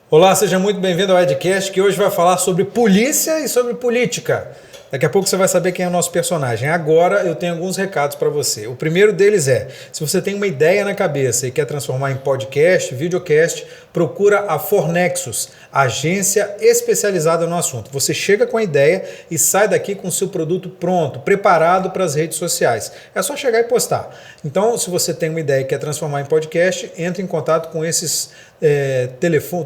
Olá, seja muito bem-vindo ao Edcast, que hoje vai falar sobre polícia e sobre política. Daqui a pouco você vai saber quem é o nosso personagem. Agora eu tenho alguns recados para você. O primeiro deles é, se você tem uma ideia na cabeça e quer transformar em podcast, videocast, procura a Fornexus, agência especializada no assunto. Você chega com a ideia e sai daqui com o seu produto pronto, preparado para as redes sociais. É só chegar e postar. Então, se você tem uma ideia e quer transformar em podcast, entre em contato com esses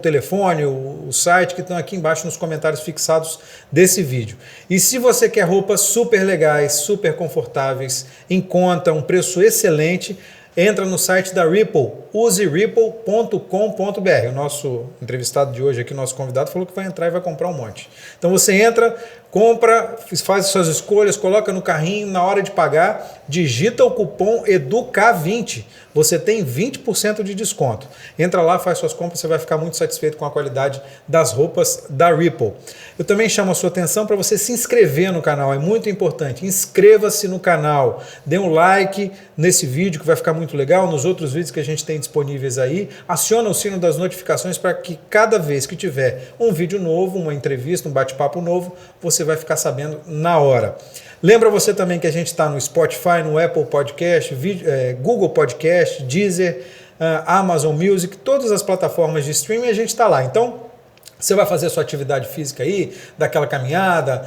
telefone, o site que estão aqui embaixo nos comentários fixados desse vídeo. E se você quer roupas super legais, super confortáveis, em conta, um preço excelente, entra no site da Ripple, use ripple.com.br. O nosso entrevistado de hoje aqui, nosso convidado, falou que vai entrar e vai comprar um monte. Então você entra, compra, faz suas escolhas, coloca no carrinho, na hora de pagar, digita o cupom EDUCA20. Você tem 20% de desconto. Entra lá, faz suas compras, você vai ficar muito satisfeito com a qualidade das roupas da Ripple. Eu também chamo a sua atenção para você se inscrever no canal, é muito importante. Inscreva-se no canal, dê um like nesse vídeo que vai ficar muito legal, nos outros vídeos que a gente tem disponíveis aí. Aciona o sino das notificações para que cada vez que tiver um vídeo novo, uma entrevista, um bate-papo novo, você vai ficar sabendo na hora. Lembra você também que a gente está no Spotify, no Apple Podcast, Google Podcast, Deezer, Amazon Music, todas as plataformas de streaming a gente está lá. Então, você vai fazer a sua atividade física aí, dar aquela caminhada,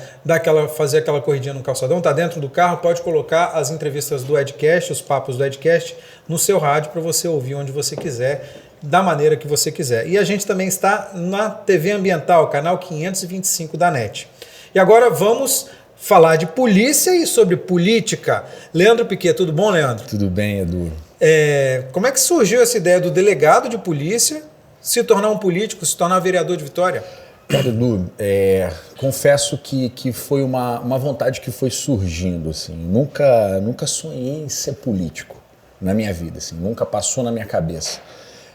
fazer aquela corridinha no calçadão, está dentro do carro, pode colocar as entrevistas do Edcast, os papos do Edcast no seu rádio para você ouvir onde você quiser, da maneira que você quiser. E a gente também está na TV Ambiental, canal 525 da NET. E agora vamos falar de polícia e sobre política. Leandro Piquet, tudo bom, Leandro? Tudo bem, Edu. Como é que surgiu essa ideia do delegado de polícia se tornar um político, se tornar vereador de Vitória? Cara, Edu, confesso que foi uma vontade que foi surgindo. Assim. Nunca sonhei em ser político na minha vida, assim, nunca passou na minha cabeça.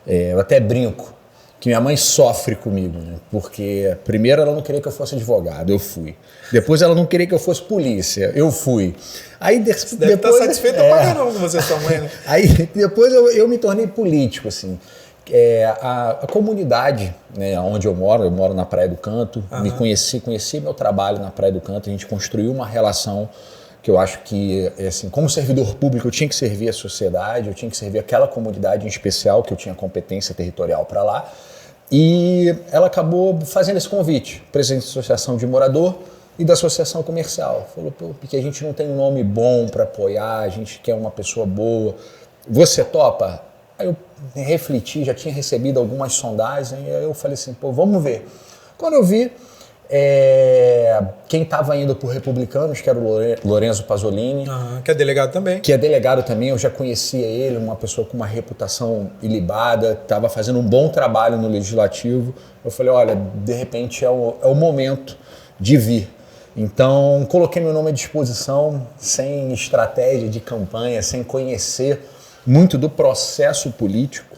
Eu até brinco que minha mãe sofre comigo, né? Porque primeiro ela não queria que eu fosse advogado, eu fui. Depois ela não queria que eu fosse polícia, eu fui. Aí você deve estar satisfeito pra caramba com você e sua mãe, né? Aí depois eu me tornei político, assim. A comunidade, né, onde eu moro na Praia do Canto, me conheci meu trabalho na Praia do Canto, a gente construiu uma relação que eu acho que, assim, como servidor público, eu tinha que servir a sociedade, eu tinha que servir aquela comunidade em especial, que eu tinha competência territorial para lá. E ela acabou fazendo esse convite, presidente da Associação de Morador e da Associação Comercial. Falou, porque a gente não tem um nome bom para apoiar, a gente quer uma pessoa boa. Você topa? Aí eu refleti, já tinha recebido algumas sondagens, aí eu falei assim, vamos ver. Quando eu vi, quem estava indo por Republicanos, que era o Lorenzo Pasolini. Que é delegado também. Que é delegado também, eu já conhecia ele, uma pessoa com uma reputação ilibada, estava fazendo um bom trabalho no Legislativo. Eu falei, olha, de repente é o momento de vir. Então, coloquei meu nome à disposição, sem estratégia de campanha, sem conhecer muito do processo político.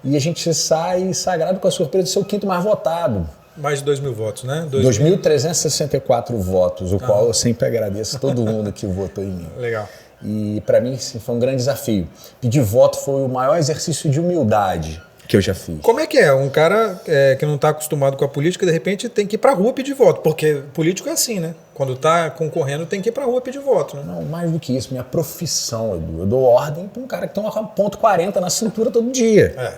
E a gente sai sagrado com a surpresa de ser o quinto mais votado. Mais de 2.000 votos, né? 2.364 votos, o qual eu sempre agradeço a todo mundo que votou em mim. Legal. E para mim sim, foi um grande desafio. Pedir voto foi o maior exercício de humildade que eu já fiz. Como é que é? Um cara que não está acostumado com a política, de repente tem que ir para a rua pedir voto, porque político é assim, né? Quando está concorrendo tem que ir para a rua pedir voto, né? Não, mais do que isso, minha profissão, Edu. Eu dou ordem para um cara que tem uma ponto .40 na cintura todo dia.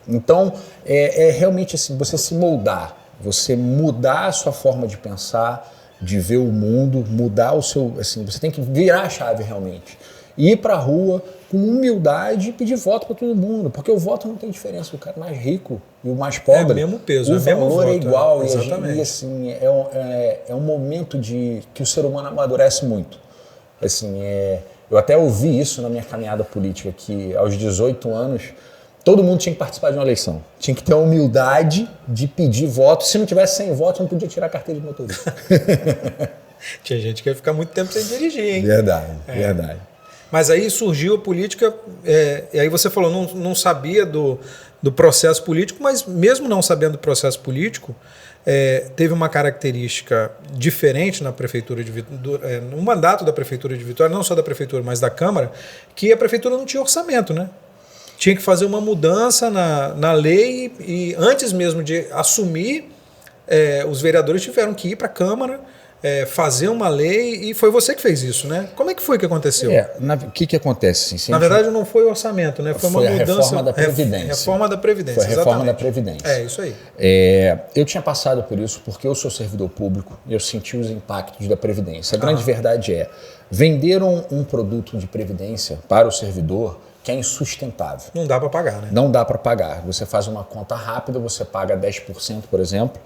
Então, realmente assim, você se moldar. Você mudar a sua forma de pensar, de ver o mundo, mudar o seu... Assim, você tem que virar a chave realmente. Ir para a rua com humildade e pedir voto para todo mundo. Porque o voto não tem diferença. O cara mais rico e o mais pobre... É o mesmo peso, o valor é igual. Exatamente. E assim, é um momento que o ser humano amadurece muito. Assim, eu até ouvi isso na minha caminhada política, que aos 18 anos... Todo mundo tinha que participar de uma eleição. Tinha que ter a humildade de pedir voto. Se não tivesse 100 votos, não podia tirar a carteira de motorista. Tinha gente que ia ficar muito tempo sem dirigir, hein? Verdade. Mas aí surgiu a política, e aí você falou, não sabia do processo político, mas mesmo não sabendo do processo político, teve uma característica diferente na prefeitura de Vitória, no mandato da prefeitura de Vitória, não só da prefeitura, mas da Câmara, que a prefeitura não tinha orçamento, né? tinha que fazer uma mudança na lei e antes mesmo de assumir, os vereadores tiveram que ir para a Câmara, fazer uma lei e foi você que fez isso, né? Como é que foi que aconteceu? O que acontece? Assim, na verdade não foi o orçamento, né? Foi uma mudança. A reforma da Previdência. Reforma da Previdência, foi a reforma da Previdência. É, isso aí. Eu tinha passado por isso porque eu sou servidor público e eu senti os impactos da Previdência. A grande verdade é, venderam um produto de Previdência para o servidor que é insustentável. Não dá para pagar, né? Não dá para pagar. Você faz uma conta rápida, você paga 10%, por exemplo,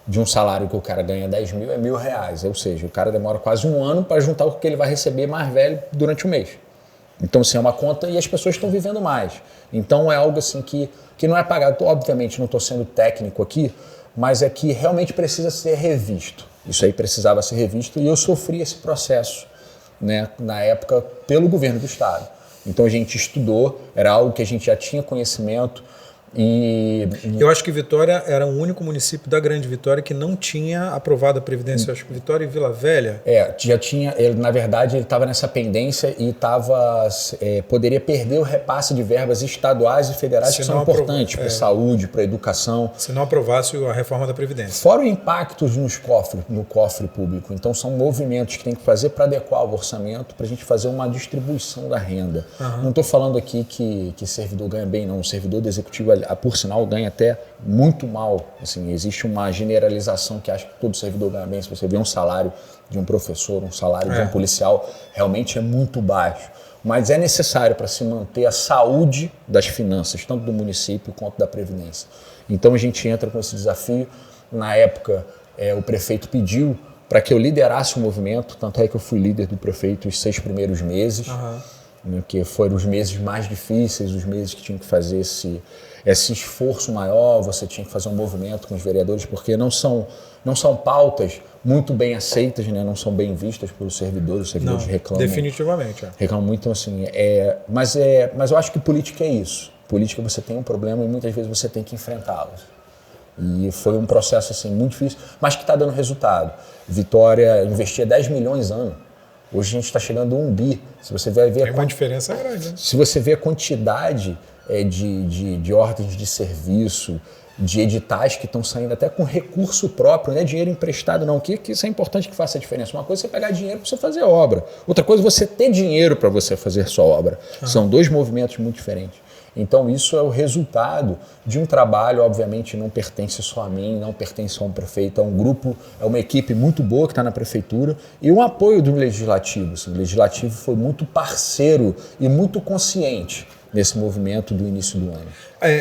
de um salário que o cara ganha 10 mil, é R$1.000. Ou seja, o cara demora quase um ano para juntar o que ele vai receber mais velho durante o mês. Então, assim, é uma conta e as pessoas estão vivendo mais. Então, é algo assim que não é pagado. Obviamente, não estou sendo técnico aqui, mas é que realmente precisa ser revisto. Isso aí precisava ser revisto e eu sofri esse processo, né, na época, pelo governo do Estado. Então, a gente estudou, era algo que a gente já tinha conhecimento. Eu acho que Vitória era o único município da Grande Vitória que não tinha aprovado a Previdência. Eu acho que Vitória e Vila Velha. Já tinha. Na verdade, ele estava nessa pendência e poderia perder o repasse de verbas estaduais e federais que são importantes para a saúde, para a educação. Se não aprovasse a reforma da Previdência. Fora o impactos no cofre público. Então, são movimentos que tem que fazer para adequar o orçamento, para a gente fazer uma distribuição da renda. Não estou falando aqui que servidor ganha bem, não. O servidor do executivo, por sinal, ganha até muito mal. Assim, existe uma generalização que acha que todo servidor ganha bem. Se você vê um salário de um professor, um salário de um policial, realmente é muito baixo. Mas é necessário para se manter a saúde das finanças, tanto do município quanto da Previdência. Então a gente entra com esse desafio. Na época, o prefeito pediu para que eu liderasse o movimento, tanto é que eu fui líder do prefeito os 6 primeiros meses, que foram os meses mais difíceis, os meses que tinham que fazer esse esforço maior, você tinha que fazer um movimento com os vereadores, porque não são pautas muito bem aceitas, né? Não são bem vistas pelos servidores, os servidores reclamam. Definitivamente. Reclamam muito, assim, mas eu acho que política é isso. Política, você tem um problema e muitas vezes você tem que enfrentá-lo. E foi um processo assim, muito difícil, mas que está dando resultado. Vitória investia 10 milhões ano. Hoje a gente está chegando a 1 bi. Se você vai ver tem uma diferença grande. Né? Se você vê a quantidade de ordens de serviço, de editais que estão saindo até com recurso próprio, não é dinheiro emprestado não, que isso é importante que faça a diferença. Uma coisa é você pegar dinheiro para você fazer obra, outra coisa é você ter dinheiro para você fazer sua obra. São dois movimentos muito diferentes. Então isso é o resultado de um trabalho, obviamente não pertence só a mim, não pertence só a um prefeito, é um grupo, é uma equipe muito boa que está na prefeitura e um apoio do Legislativo. Assim, o Legislativo foi muito parceiro e muito consciente nesse movimento do início do ano.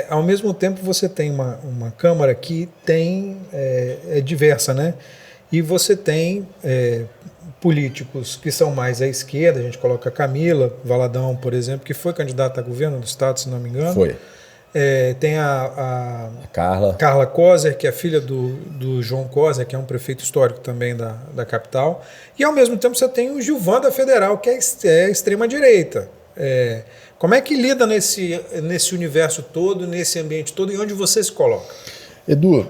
Ao mesmo tempo você tem uma Câmara que tem diversa, né? E você tem políticos que são mais à esquerda, a gente coloca a Camila Valadão, por exemplo, que foi candidata a governo do estado, se não me engano. Foi. Tem a Carla Coser, que é filha do João Coser, que é um prefeito histórico também da capital. E ao mesmo tempo você tem o Gilvan da Federal, que é extrema-direita. Como é que lida nesse universo todo, nesse ambiente todo, e onde você se coloca? Edu,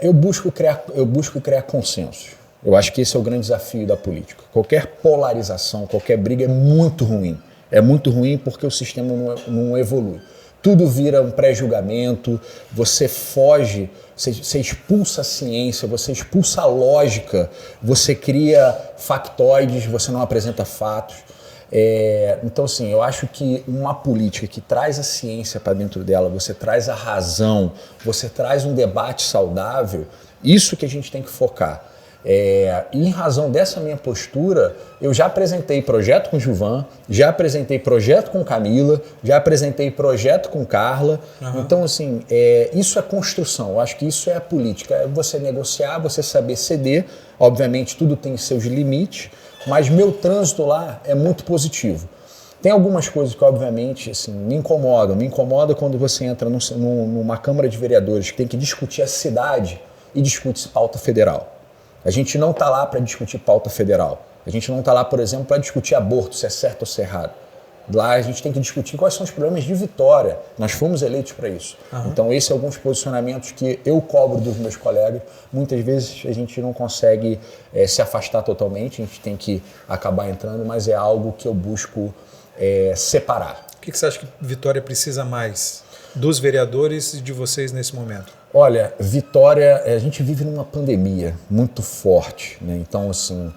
eu busco criar consensos. Eu acho que esse é o grande desafio da política. Qualquer polarização, qualquer briga é muito ruim. É muito ruim porque o sistema não evolui. Tudo vira um pré-julgamento, você foge, você expulsa a ciência, você expulsa a lógica, você cria factoides, você não apresenta fatos. Então, assim, eu acho que uma política que traz a ciência para dentro dela, você traz a razão, você traz um debate saudável, isso que a gente tem que focar. E em razão dessa minha postura, eu já apresentei projeto com Gilvan, já apresentei projeto com Camila, já apresentei projeto com Carla. Então, assim, isso é construção. Eu acho que isso é a política. É você negociar, você saber ceder. Obviamente, tudo tem seus limites, mas meu trânsito lá é muito positivo. Tem algumas coisas que, obviamente, assim, me incomodam. Me incomoda quando você entra numa Câmara de Vereadores que tem que discutir a cidade e discute pauta federal. A gente não está lá para discutir pauta federal. A gente não está lá, por exemplo, para discutir aborto, se é certo ou se é errado. Lá a gente tem que discutir quais são os problemas de Vitória. Nós fomos eleitos para isso. Então, esses são alguns posicionamentos que eu cobro dos meus colegas. Muitas vezes a gente não consegue se afastar totalmente, a gente tem que acabar entrando, mas é algo que eu busco separar. que você acha que Vitória precisa mais dos vereadores e de vocês nesse momento? Olha, Vitória, a gente vive numa pandemia muito forte, né? Então, assim,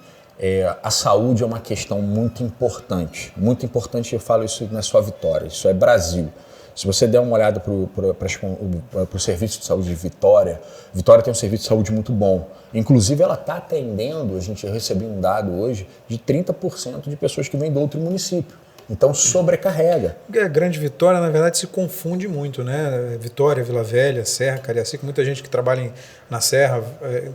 a saúde é uma questão muito importante. Muito importante, eu falo isso não é só Vitória, isso é Brasil. Se você der uma olhada para o serviço de saúde de Vitória, Vitória tem um serviço de saúde muito bom. Inclusive, ela está atendendo, a gente recebeu um dado hoje, de 30% de pessoas que vêm do outro município. Então, sobrecarrega. A Grande Vitória, na verdade, se confunde muito, né? Vitória, Vila Velha, Serra, Cariacica, muita gente que trabalha na Serra,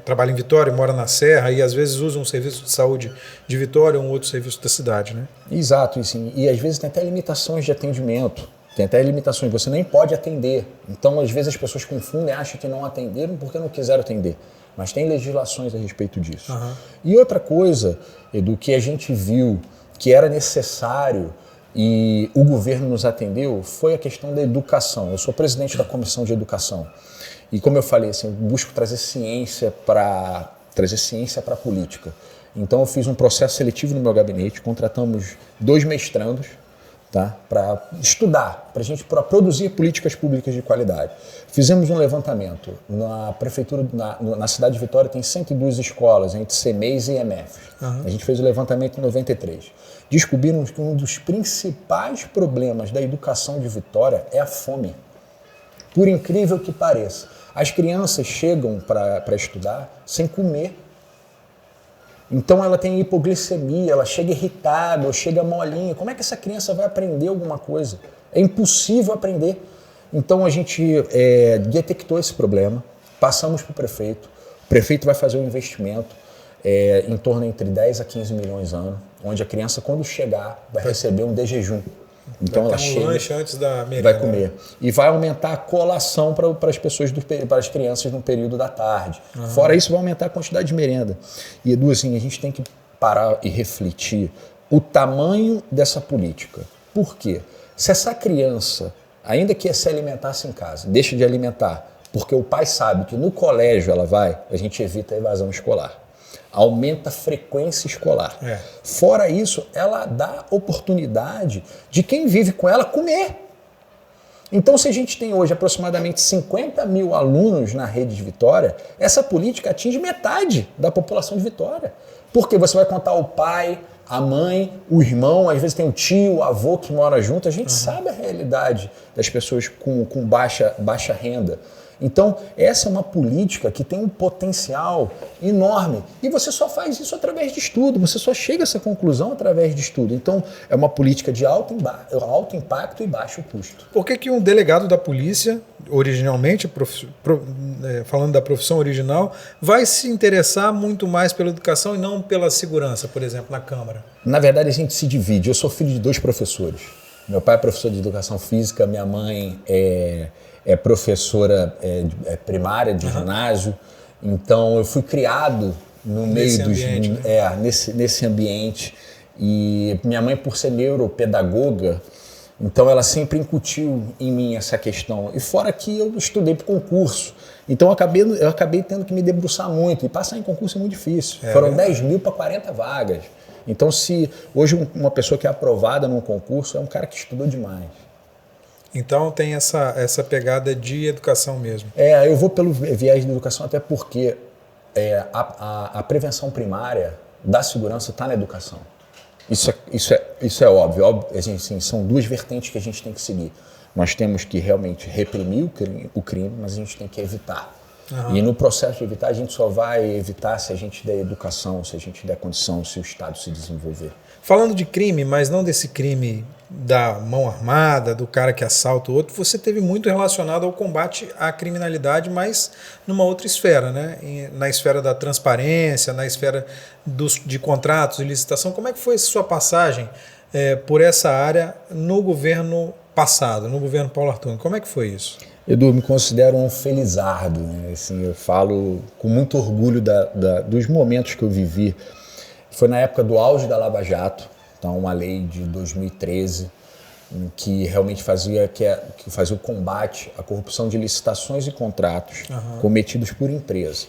trabalha em Vitória, mora na Serra e às vezes usa um serviço de saúde de Vitória ou um outro serviço da cidade, né? Exato, e às vezes tem até limitações de atendimento. Tem até limitações, você nem pode atender. Então, às vezes, as pessoas confundem, acham que não atenderam porque não quiseram atender. Mas tem legislações a respeito disso. Uhum. E outra coisa, Edu, que a gente viu que era necessário e o governo nos atendeu, foi a questão da educação. Eu sou presidente da Comissão de Educação. E como eu falei, assim, eu busco trazer ciência para a política. Então, eu fiz um processo seletivo no meu gabinete, contratamos 2 mestrandos, tá? Para estudar, para produzir políticas públicas de qualidade. Fizemos um levantamento. Na prefeitura, na cidade de Vitória, tem 102 escolas, entre CMEs e EMEF. Uhum. A gente fez o levantamento em 93. Descobrimos que um dos principais problemas da educação de Vitória é a fome. Por incrível que pareça, as crianças chegam para estudar sem comer. Então ela tem hipoglicemia, ela chega irritada, ou chega molinha. Como é que essa criança vai aprender alguma coisa? É impossível aprender. Então a gente detectou esse problema, passamos para o prefeito vai fazer um investimento em torno entre 10 a 15 milhões ano, onde a criança, quando chegar, vai receber um de jejum. Então ela chega, lanche antes da merenda, vai comer. E vai aumentar a colação para as pessoas, para as crianças no período da tarde. Uhum. Fora isso, vai aumentar a quantidade de merenda. E, Edu, assim, a gente tem que parar e refletir o tamanho dessa política. Por quê? Se essa criança, ainda que se alimentasse em casa, deixa de alimentar, porque o pai sabe que no colégio ela vai, a gente evita a evasão escolar. Aumenta a frequência escolar. Fora isso, ela dá oportunidade de quem vive com ela comer. Então, se a gente tem hoje aproximadamente 50 mil alunos na rede de Vitória, essa política atinge metade da população de Vitória. Porque você vai contar o pai, a mãe, o irmão, às vezes tem o tio, o avô que mora junto. A gente sabe a realidade das pessoas com baixa renda. Então, essa é uma política que tem um potencial enorme. E você só faz isso através de estudo, você só chega a essa conclusão através de estudo. Então, é uma política de alto impacto e baixo custo. Por que um delegado da polícia, originalmente, falando da profissão original, vai se interessar muito mais pela educação e não pela segurança, por exemplo, na Câmara? Na verdade, a gente se divide. Eu sou filho de 2 professores. Meu pai é professor de educação física, minha mãe é professora primária de ginásio, então eu fui criado no meio nesse ambiente. E minha mãe, por ser neuropedagoga, então ela sempre incutiu em mim essa questão. E fora que eu estudei para concurso, então eu acabei tendo que me debruçar muito, e passar em concurso é muito difícil. Foram 10 mil para 40 vagas. Então, se hoje uma pessoa que é aprovada num concurso é um cara que estudou demais. Então tem essa pegada de educação mesmo. Eu vou pelo viés da educação, até porque a prevenção primária da segurança está na educação. Isso é óbvio. Assim, são 2 vertentes que a gente tem que seguir. Nós temos que realmente reprimir o crime, mas a gente tem que evitar. Uhum. E no processo de evitar, a gente só vai evitar se a gente der educação, se a gente der condição, se o Estado se desenvolver. Falando de crime, mas não desse crime da mão armada, do cara que assalta o outro, você teve muito relacionado ao combate à criminalidade, mas numa outra esfera, né? Na esfera da transparência, na esfera de contratos e licitação. Como é que foi a sua passagem por essa área no governo passado, no governo Paulo Artur? Como é que foi isso? Edu, eu me considero um felizardo, né? Assim, eu falo com muito orgulho dos momentos que eu vivi. Foi na época do auge da Lava Jato, então uma lei de 2013, que realmente fazia o combate à corrupção de licitações e contratos cometidos por empresa.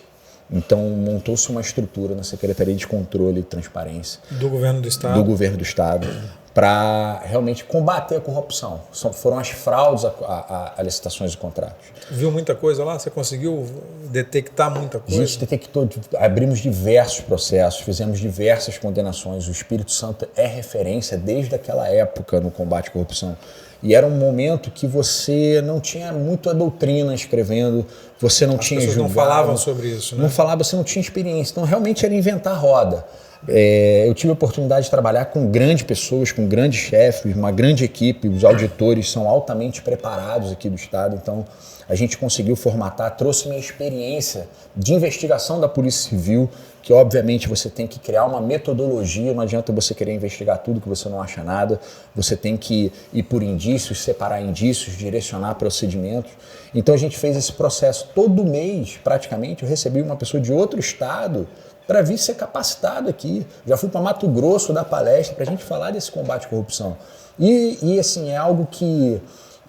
Então montou-se uma estrutura na Secretaria de Controle e Transparência do Governo do Estado para realmente combater a corrupção. Foram as fraudes a licitações e contratos. Viu muita coisa lá? Você conseguiu detectar muita coisa? A gente detectou, abrimos diversos processos, fizemos diversas condenações. O Espírito Santo é referência desde aquela época no combate à corrupção. E era um momento que você não tinha muito a doutrina escrevendo, você não tinha julgado. As pessoas não falavam sobre isso, né? Não falava, você não tinha experiência. Então, realmente era inventar roda. Eu tive a oportunidade de trabalhar com grandes pessoas, com grandes chefes, uma grande equipe. Os auditores são altamente preparados aqui do Estado. Então, a gente conseguiu formatar, trouxe minha experiência de investigação da Polícia Civil, que obviamente você tem que criar uma metodologia, não adianta você querer investigar tudo que você não acha nada, você tem que ir por indícios, separar indícios, direcionar procedimentos. Então a gente fez esse processo todo mês, praticamente, eu recebi uma pessoa de outro estado para vir ser capacitado aqui. Já fui para Mato Grosso dar palestra para a gente falar desse combate à corrupção. E assim, é algo que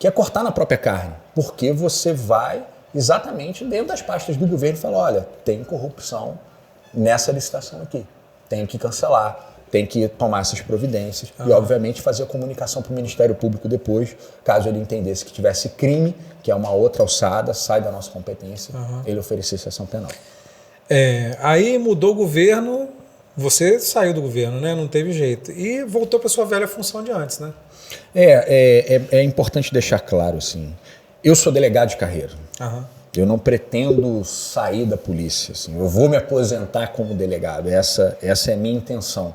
é cortar na própria carne, porque você vai exatamente dentro das pastas do governo e fala, olha, tem corrupção nessa licitação aqui, tem que cancelar, tem que tomar essas providências e, obviamente, fazer a comunicação para o Ministério Público depois, caso ele entendesse que tivesse crime, que é uma outra alçada, sai da nossa competência, ele oferecesse ação penal. Aí mudou o governo, você saiu do governo, né? Não teve jeito, e voltou para sua velha função de antes, né? É importante deixar claro, assim, eu sou delegado de carreira. Eu não pretendo sair da polícia, assim, eu vou me aposentar como delegado, essa é a minha intenção,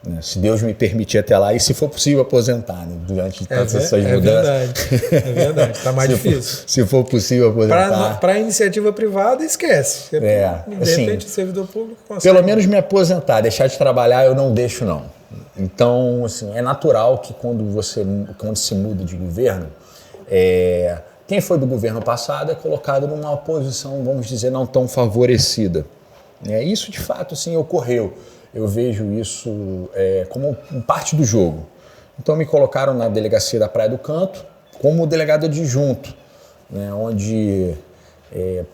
né? Se Deus me permitir até lá, e se for possível aposentar, né? Durante todas essas mudanças. É verdade, está mais difícil. Se for possível aposentar. Para a iniciativa privada, esquece. De repente, assim, servidor público consegue. Pelo menos me aposentar, deixar de trabalhar eu não deixo não. Então, assim, é natural que quando se muda de governo, quem foi do governo passado é colocado numa posição, vamos dizer, não tão favorecida. Isso, de fato, assim, ocorreu. Eu vejo isso como parte do jogo. Então, me colocaram na delegacia da Praia do Canto como delegado adjunto, né, onde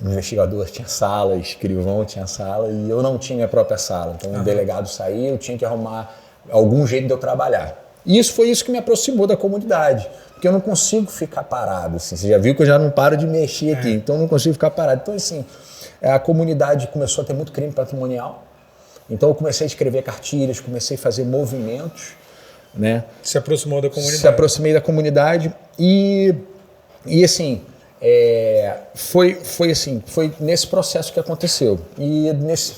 o investigador tinha sala, escrivão tinha sala, e eu não tinha minha própria sala. Então, o delegado saía, eu tinha que arrumar algum jeito de eu trabalhar. E isso foi isso que me aproximou da comunidade, porque eu não consigo ficar parado. Assim. Você já viu que eu já não paro de mexer aqui, então eu não consigo ficar parado. Então, assim, a comunidade começou a ter muito crime patrimonial, então eu comecei a escrever cartilhas, comecei a fazer movimentos, né? Se aproximou da comunidade. Se aproximei da comunidade e assim, foi nesse processo que aconteceu. E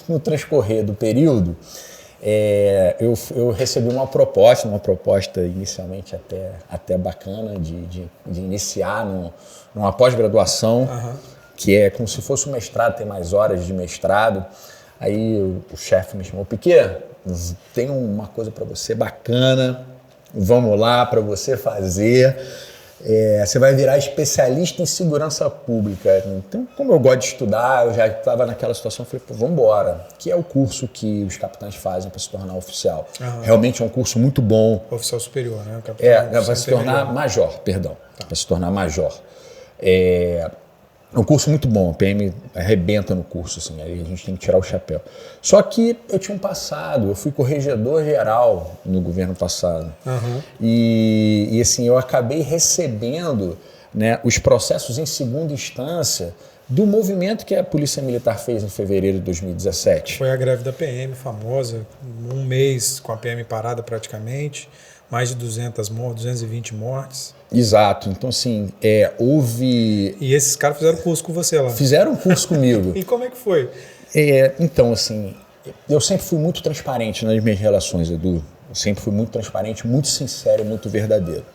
no transcorrer do período, eu recebi uma proposta inicialmente até bacana de iniciar numa pós-graduação, que é como se fosse um mestrado, tem mais horas de mestrado. Aí o chefe me chamou, Piquet, tem uma coisa para você bacana, vamos lá para você fazer. Você vai virar especialista em segurança pública. Então, como eu gosto de estudar, eu já estava naquela situação, eu falei, vamos embora. Que é o curso que os capitães fazem para se tornar oficial. Realmente é um curso muito bom. Oficial superior, né? Para se tornar major, perdão. Para se tornar major. É um curso muito bom, a PM arrebenta no curso, assim, aí a gente tem que tirar o chapéu. Só que eu tinha um passado, eu fui corregedor geral no governo passado. E assim, eu acabei recebendo, né, os processos em segunda instância do movimento que a Polícia Militar fez em fevereiro de 2017. Foi a greve da PM, famosa, um mês com a PM parada praticamente, mais de 220 mortes. Exato, então assim, houve... E esses caras fizeram curso com você lá? Fizeram curso comigo. E como é que foi? Então assim, eu sempre fui muito transparente nas minhas relações, Edu. Eu sempre fui muito transparente, muito sincero, muito verdadeiro.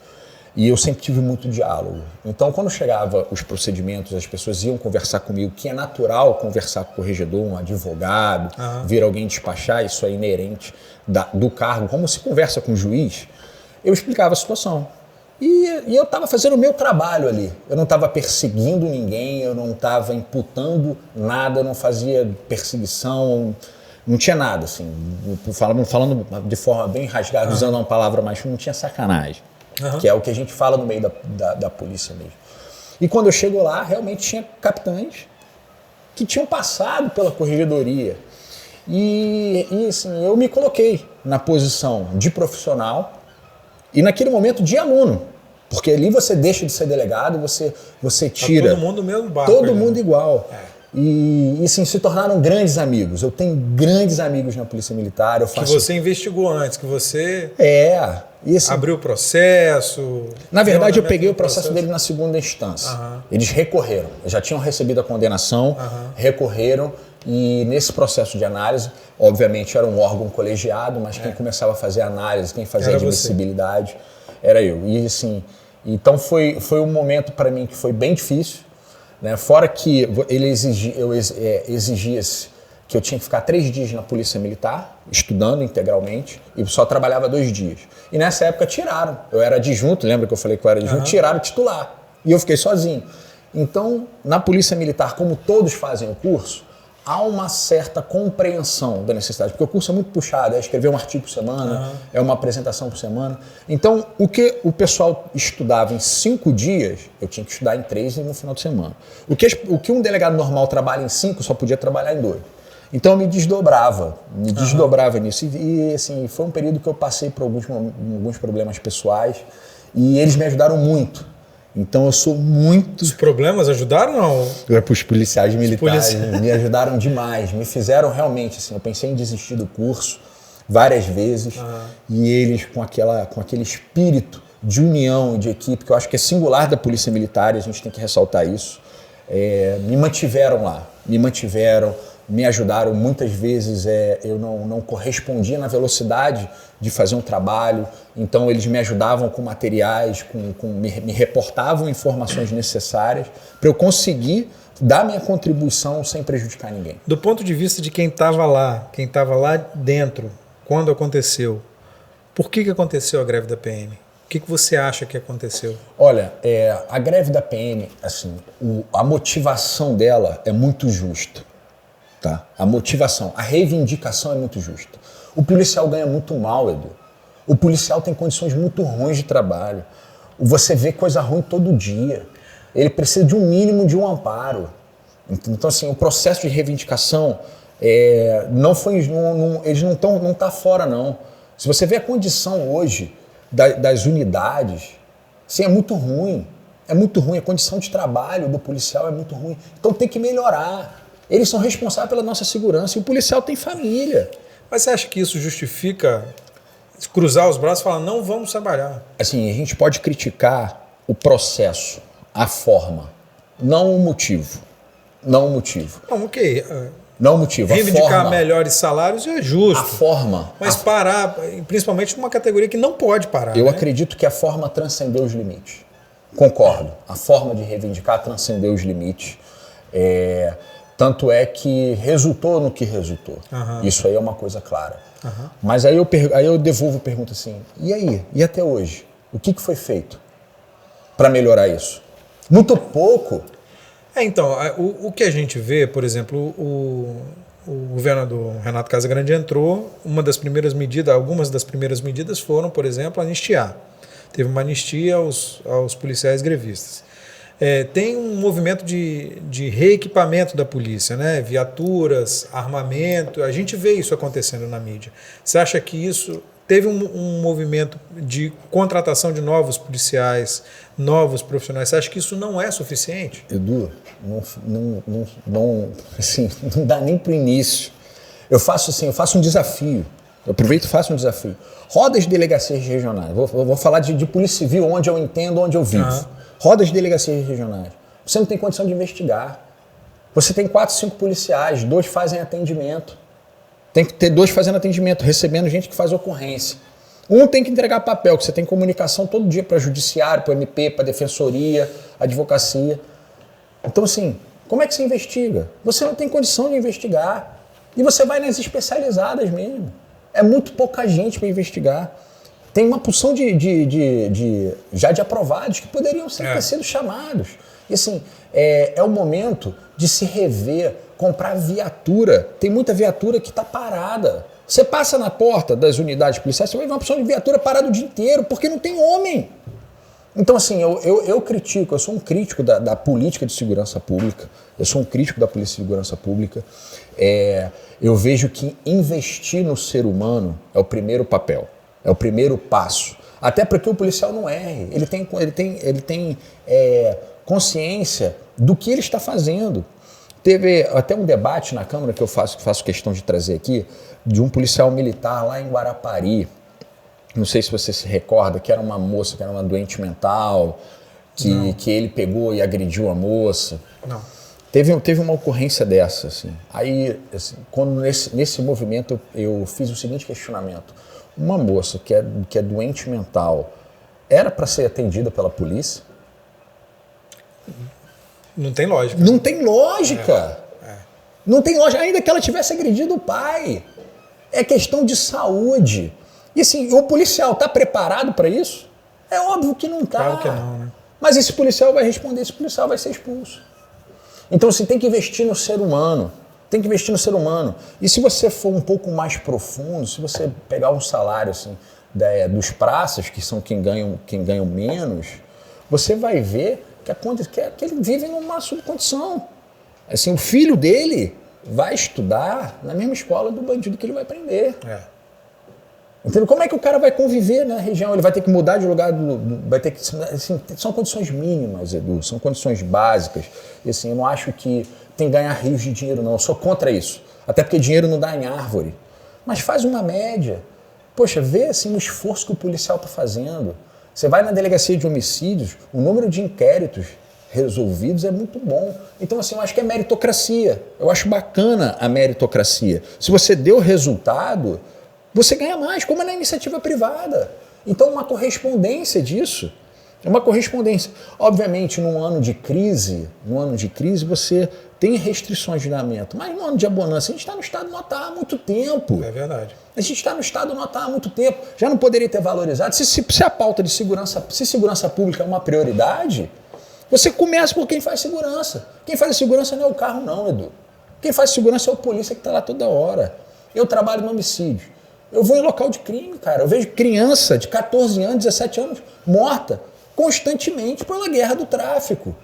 E eu sempre tive muito diálogo. Então, quando chegava os procedimentos, as pessoas iam conversar comigo, que é natural conversar com o corregedor, um advogado, vir alguém despachar, isso é inerente do cargo, como se conversa com o juiz, eu explicava a situação. E eu estava fazendo o meu trabalho ali. Eu não estava perseguindo ninguém, eu não estava imputando nada, eu não fazia perseguição, não tinha nada, assim. Falando de forma bem rasgada, usando uma palavra mais, não tinha sacanagem. Que é o que a gente fala no meio da polícia mesmo. E quando eu chego lá, realmente tinha capitães que tinham passado pela corregedoria. E assim, eu me coloquei na posição de profissional, e naquele momento de aluno. Porque ali você deixa de ser delegado, você tira... Tá todo mundo no mesmo barco. Todo mundo igual. E sim, se tornaram grandes amigos. Eu tenho grandes amigos na Polícia Militar. Eu faço... Que você investigou antes, que você E assim, abriu o processo. na verdade, eu peguei o processo dele na segunda instância. Eles recorreram. Já tinham recebido a condenação, recorreram. E nesse processo de análise, obviamente era um órgão colegiado, mas quem começava a fazer a análise, quem fazia a admissibilidade, era eu. E assim, então foi um momento para mim que foi bem difícil, né? Fora que ele exigia-se que eu tinha que ficar 3 dias na Polícia Militar, estudando integralmente, e só trabalhava 2 dias. E nessa época tiraram. Eu era adjunto, lembra que eu falei que eu era adjunto? Tiraram o titular. E eu fiquei sozinho. Então, na Polícia Militar, como todos fazem o curso, há uma certa compreensão da necessidade, porque o curso é muito puxado, é escrever um artigo por semana, é uma apresentação por semana. Então, o que o pessoal estudava em 5 dias, eu tinha que estudar em 3 e no final de semana. O que um delegado normal trabalha em 5, só podia trabalhar em 2. Então, eu me desdobrava nisso. E assim, foi um período que eu passei por alguns problemas pessoais e eles me ajudaram muito. Então eu sou muito... Os problemas ajudaram ou não? Os policiais militares me ajudaram demais, me fizeram realmente, assim, eu pensei em desistir do curso várias vezes e eles com aquele espírito de união e de equipe, que eu acho que é singular da Polícia Militar, e a gente tem que ressaltar isso, me mantiveram lá, me ajudaram. Muitas vezes eu não correspondia na velocidade de fazer um trabalho, então eles me ajudavam com materiais, me reportavam informações necessárias para eu conseguir dar minha contribuição sem prejudicar ninguém. Do ponto de vista de quem estava lá dentro, quando aconteceu, por que aconteceu a greve da PM? O que você acha que aconteceu? Olha, a greve da PM, assim, a motivação dela é muito justa. Tá? A motivação, a reivindicação é muito justa. O policial ganha muito mal, Edu. O policial tem condições muito ruins de trabalho. Você vê coisa ruim todo dia. Ele precisa de um mínimo de um amparo. Então, assim, o processo de reivindicação eles não está fora, não. Se você vê a condição hoje das unidades, assim, é muito ruim. É muito ruim. A condição de trabalho do policial é muito ruim. Então tem que melhorar. Eles são responsáveis pela nossa segurança e o policial tem família. Mas você acha que isso justifica cruzar os braços e falar, não vamos trabalhar? Assim, a gente pode criticar o processo, a forma, não o motivo. Não, ok. Não o motivo. Reivindicar melhores salários é justo. A forma. Mas parar, principalmente numa categoria que não pode parar. Eu acredito que a forma transcendeu os limites. Concordo. A forma de reivindicar transcendeu os limites. Tanto é que resultou no que resultou. Isso aí é uma coisa clara. Mas aí eu devolvo a pergunta assim, e aí? E até hoje? O que foi feito para melhorar isso? Muito pouco. Então, o que a gente vê, por exemplo, o governador Renato Casagrande entrou, algumas das primeiras medidas foram, por exemplo, anistiar. Teve uma anistia aos policiais grevistas. Tem um movimento de reequipamento da polícia, né? Viaturas, armamento, a gente vê isso acontecendo na mídia. Você acha que isso teve um movimento de contratação de novos policiais, novos profissionais? Você acha que isso não é suficiente? Edu, assim, não dá nem para o início. Eu faço um desafio. Eu aproveito e faço um desafio. Roda as delegacias regionais. Vou falar de polícia civil, onde eu entendo, onde eu vivo. Roda as delegacias regionais. Você não tem condição de investigar. Você tem 4, 5 policiais, 2 fazem atendimento. Tem que ter 2 fazendo atendimento, recebendo gente que faz ocorrência. Um tem que entregar papel, que você tem comunicação todo dia para judiciário, para MP, para defensoria, advocacia. Então, assim, como é que você investiga? Você não tem condição de investigar. E você vai nas especializadas mesmo. É muito pouca gente para investigar. Tem uma porção já de aprovados que poderiam ter sido chamados. E assim, é o momento de se rever, comprar viatura. Tem muita viatura que está parada. Você passa na porta das unidades policiais, você vai ver uma porção de viatura parada o dia inteiro, porque não tem homem. Então, assim, eu critico, eu sou um crítico da política de segurança pública, eu sou um crítico da polícia de segurança pública. Eu vejo que investir no ser humano é o primeiro papel. É o primeiro passo. Até porque o policial não erre. Ele tem consciência do que ele está fazendo. Teve até um debate na Câmara que eu faço questão de trazer aqui, de um policial militar lá em Guarapari. Não sei se você se recorda, que era uma moça, que era uma doente mental, que ele pegou e agrediu a moça. Não. Teve uma ocorrência dessa, assim. Aí, assim, quando nesse movimento, eu fiz o seguinte questionamento. Uma moça que é doente mental, era para ser atendida pela polícia? Não tem lógica. Não tem lógica. Não tem lógica, ainda que ela tivesse agredido o pai. É questão de saúde. E assim, o policial está preparado para isso? É óbvio que não está. Claro que não, né? Mas esse policial vai responder, esse policial vai ser expulso. Então, assim, tem que investir no ser humano. Tem que investir no ser humano. E se você for um pouco mais profundo, se você pegar um salário assim, dos praças, que são quem ganham menos, você vai ver que ele vive numa subcondição. Assim, o filho dele vai estudar na mesma escola do bandido que ele vai prender. Entendeu? Como é que o cara vai conviver na região? Ele vai ter que mudar de lugar, vai ter que, assim, são condições mínimas, Edu, são condições básicas. E assim, eu não acho que tem que ganhar rios de dinheiro, não. Eu sou contra isso. Até porque dinheiro não dá em árvore. Mas faz uma média. Poxa, vê assim, o esforço que o policial está fazendo. Você vai na delegacia de homicídios, o número de inquéritos resolvidos é muito bom. Então, assim, eu acho que é meritocracia. Eu acho bacana a meritocracia. Se você deu resultado, você ganha mais, como é na iniciativa privada. Então, uma correspondência disso. É uma correspondência. Obviamente, num ano de crise, você tem restrições de andamento. Mas no ano de bonança, a gente está no estado notar há muito tempo. É verdade. A gente está no estado notar há muito tempo. Já não poderia ter valorizado. Se a pauta de segurança, se segurança pública é uma prioridade, você começa por quem faz segurança. Quem faz a segurança não é o carro, não, Edu. Quem faz segurança é o polícia que está lá toda hora. Eu trabalho no homicídio. Eu vou em local de crime, cara. Eu vejo criança de 14 anos, 17 anos, morta constantemente pela guerra do tráfico.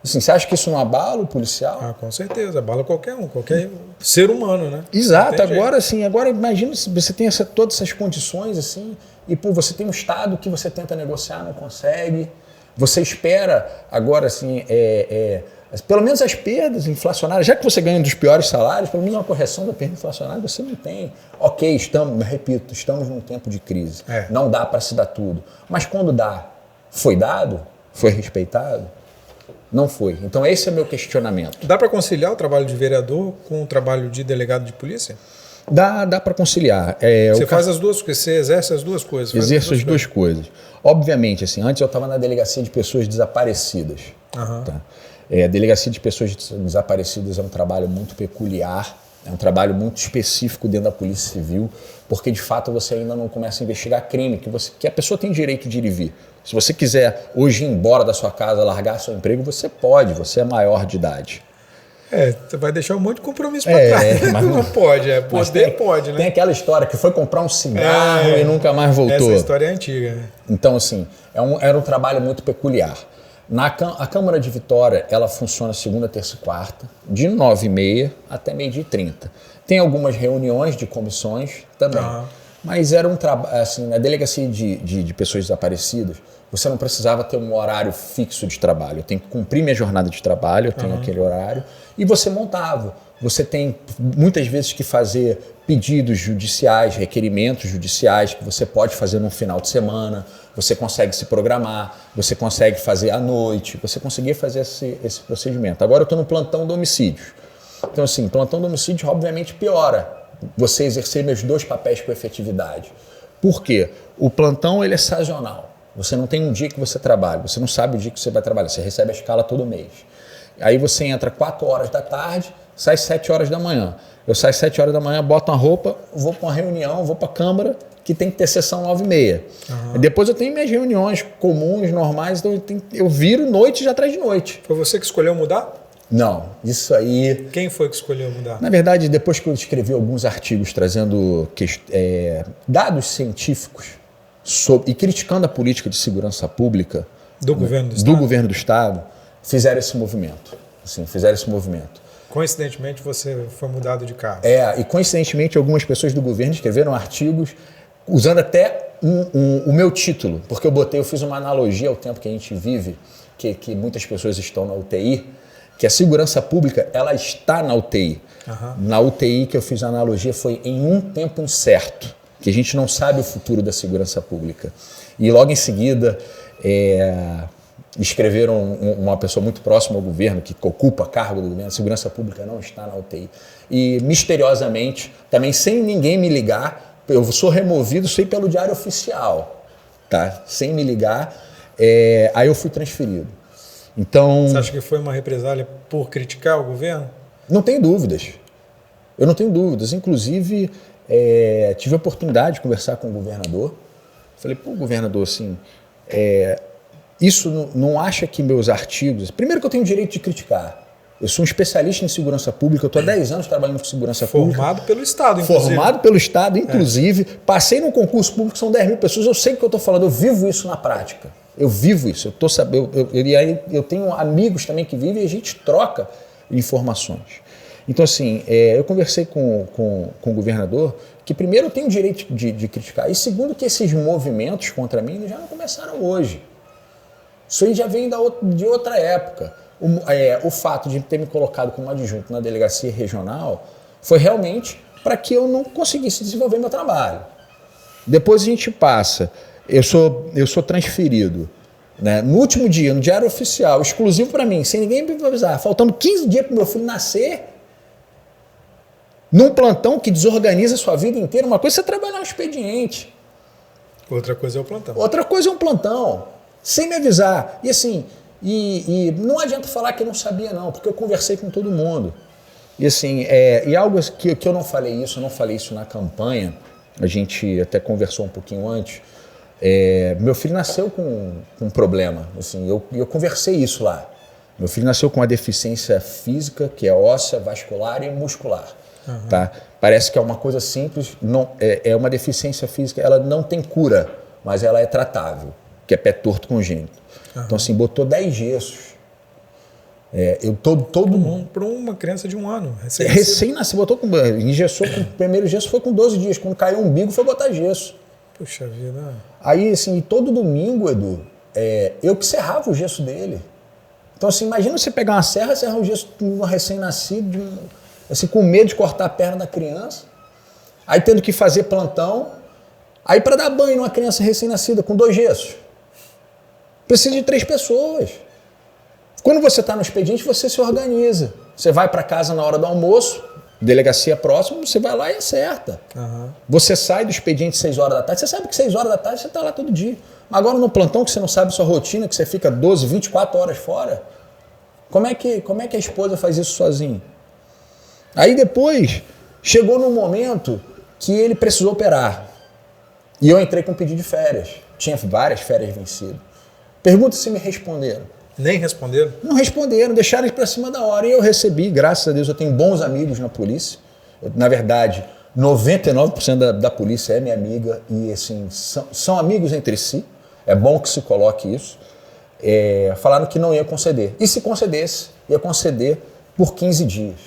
Assim, você acha que isso não abala o policial? Ah, com certeza, abala qualquer um, qualquer ser humano, né? Exato, agora imagina se você tem todas essas condições assim, e pô, você tem um Estado que você tenta negociar, não consegue. Você espera agora assim, pelo menos as perdas inflacionárias, já que você ganha um dos piores salários, pelo menos uma correção da perda inflacionária você não tem. Ok, estamos num tempo de crise. Não dá para se dar tudo. Mas quando dá, foi dado? Foi respeitado? Não foi. Então esse é o meu questionamento. Dá para conciliar o trabalho de vereador com o trabalho de delegado de polícia? Dá para conciliar. Você faz as duas coisas, você exerce as duas coisas. Exerço as duas coisas. Obviamente, assim, antes eu estava na delegacia de pessoas desaparecidas. Tá? A delegacia de pessoas desaparecidas é um trabalho muito peculiar, é um trabalho muito específico dentro da Polícia Civil, porque de fato você ainda não começa a investigar crime, que a pessoa tem direito de ir e vir. Se você quiser hoje ir embora da sua casa, largar seu emprego, você pode, você é maior de idade. Você vai deixar um monte de compromisso para trás. Mas não pode, pode, né? Tem aquela história que foi comprar um cigarro e nunca mais voltou. Essa história é antiga, né? Então, assim, era um trabalho muito peculiar. A Câmara de Vitória, ela funciona segunda, terça e quarta, de 9h30 até 12h30. Tem algumas reuniões de comissões também. Mas era um trabalho, assim, na delegacia de pessoas desaparecidas, você não precisava ter um horário fixo de trabalho. Eu tenho que cumprir minha jornada de trabalho, eu tenho aquele horário, e você montava. Você tem muitas vezes que fazer pedidos judiciais, requerimentos judiciais que você pode fazer no final de semana, você consegue se programar, você consegue fazer à noite, você conseguia fazer esse procedimento. Agora eu estou no plantão do homicídio. Então, assim, plantão do homicídio obviamente piora você exercer meus dois papéis com efetividade. Por quê? O plantão ele é sazonal. Você não tem um dia que você trabalha, você não sabe o dia que você vai trabalhar, você recebe a escala todo mês. Aí você entra 4 horas da tarde, sai 7 horas da manhã. Eu saio 7 horas da manhã, boto uma roupa, vou para uma reunião, vou para a Câmara, que tem que ter sessão 9h30. Depois eu tenho minhas reuniões comuns, normais, então eu viro noite atrás de noite. Foi você que escolheu mudar? Não, isso aí... Quem foi que escolheu mudar? Na verdade, depois que eu escrevi alguns artigos trazendo dados científicos e criticando a política de segurança pública do governo do Estado, fizeram esse movimento. Assim, Coincidentemente, você foi mudado de cargo. E coincidentemente, algumas pessoas do governo escreveram artigos usando até o meu título, porque eu fiz uma analogia ao tempo que a gente vive, que muitas pessoas estão na UTI, que a segurança pública, ela está na UTI. Na UTI que eu fiz a analogia foi em um tempo incerto, que a gente não sabe o futuro da segurança pública. E logo em seguida, escreveram uma pessoa muito próxima ao governo, que ocupa cargo do governo, a segurança pública não está na UTI. E misteriosamente, também sem ninguém me ligar, eu sou removido, sei pelo Diário Oficial, tá? Sem me ligar, aí eu fui transferido. Então, você acha que foi uma represália por criticar o governo? Não tenho dúvidas. Eu não tenho dúvidas. Inclusive, tive a oportunidade de conversar com o governador. Falei, pô, governador, assim, isso não acha que meus artigos... Primeiro que eu tenho o direito de criticar. Eu sou um especialista em segurança pública, eu estou há 10 anos trabalhando com segurança pública. Formado pelo Estado, inclusive. Formado pelo Estado, inclusive. Passei num concurso público, são 10 mil pessoas, eu sei o que eu estou falando, eu vivo isso na prática. Eu vivo isso, eu tenho amigos também que vivem e a gente troca informações. Então, assim, eu conversei com o governador que, primeiro, eu tenho o direito de criticar, e segundo, que esses movimentos contra mim já não começaram hoje. Isso aí já vem de outra época. O fato de ter me colocado como adjunto na delegacia regional foi realmente para que eu não conseguisse desenvolver meu trabalho. Depois a gente passa... Eu sou transferido, né? No último dia, no Diário Oficial, exclusivo para mim, sem ninguém me avisar, faltando 15 dias para o meu filho nascer, num plantão que desorganiza a sua vida inteira. Uma coisa é você trabalhar no expediente. Outra coisa é o plantão. Outra coisa é um plantão, sem me avisar. E assim, e não adianta falar que eu não sabia não, porque eu conversei com todo mundo. E assim, e algo que eu não falei isso na campanha, a gente até conversou um pouquinho antes. Meu filho nasceu com um problema, assim, eu conversei isso lá. Meu filho nasceu com uma deficiência física, que é óssea, vascular e muscular. Tá? Parece que é uma coisa simples, não, é uma deficiência física, ela não tem cura, mas ela é tratável, que é pé torto congênito. Então, assim, botou 10 gessos. Para uma criança de 1 ano. Recém-nascido, engessou, o primeiro gesso foi com 12 dias, quando caiu o umbigo foi botar gesso. Puxa vida. Aí, assim, todo domingo, Edu, eu que serrava o gesso dele. Então, assim, imagina você pegar uma serra e serrar o gesso de um recém-nascido, assim, com medo de cortar a perna da criança, aí tendo que fazer plantão, aí para dar banho numa criança recém-nascida com 2 gessos. Precisa de 3 pessoas. Quando você está no expediente, você se organiza. Você vai para casa na hora do almoço, delegacia próxima, você vai lá e acerta. Você sai do expediente 6 horas da tarde, você sabe que 6 horas da tarde você está lá todo dia. Agora no plantão, que você não sabe sua rotina, que você fica 12, 24 horas fora, como é que a esposa faz isso sozinha? Aí depois, chegou num momento que ele precisou operar. E eu entrei com um pedido de férias. Tinha várias férias vencidas. Pergunta se me responderam. Nem responderam? Não responderam, deixaram ele para cima da hora. E eu recebi, graças a Deus, eu tenho bons amigos na polícia. Na verdade, 99% da polícia é minha amiga e assim, são amigos entre si. É bom que se coloque isso. Falaram que não ia conceder. E se concedesse, ia conceder por 15 dias.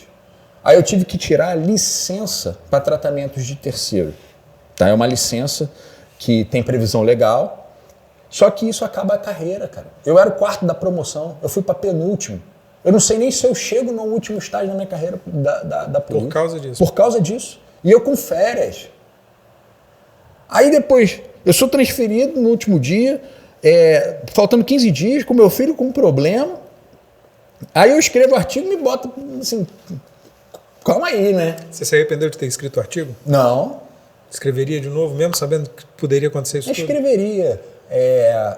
Aí eu tive que tirar licença para tratamentos de terceiro. Tá? É uma licença que tem previsão legal. Só que isso acaba a carreira, cara. Eu era o 4º da promoção, eu fui para penúltimo. Eu não sei nem se eu chego no último estágio da minha carreira da polícia. Por causa disso? Por causa disso. E eu com férias. Aí depois, eu sou transferido no último dia, faltando 15 dias, com meu filho com um problema. Aí eu escrevo o artigo e me boto assim, calma aí, né? Você se arrependeu de ter escrito o artigo? Não. Escreveria de novo, mesmo sabendo que poderia acontecer isso? Eu escreveria.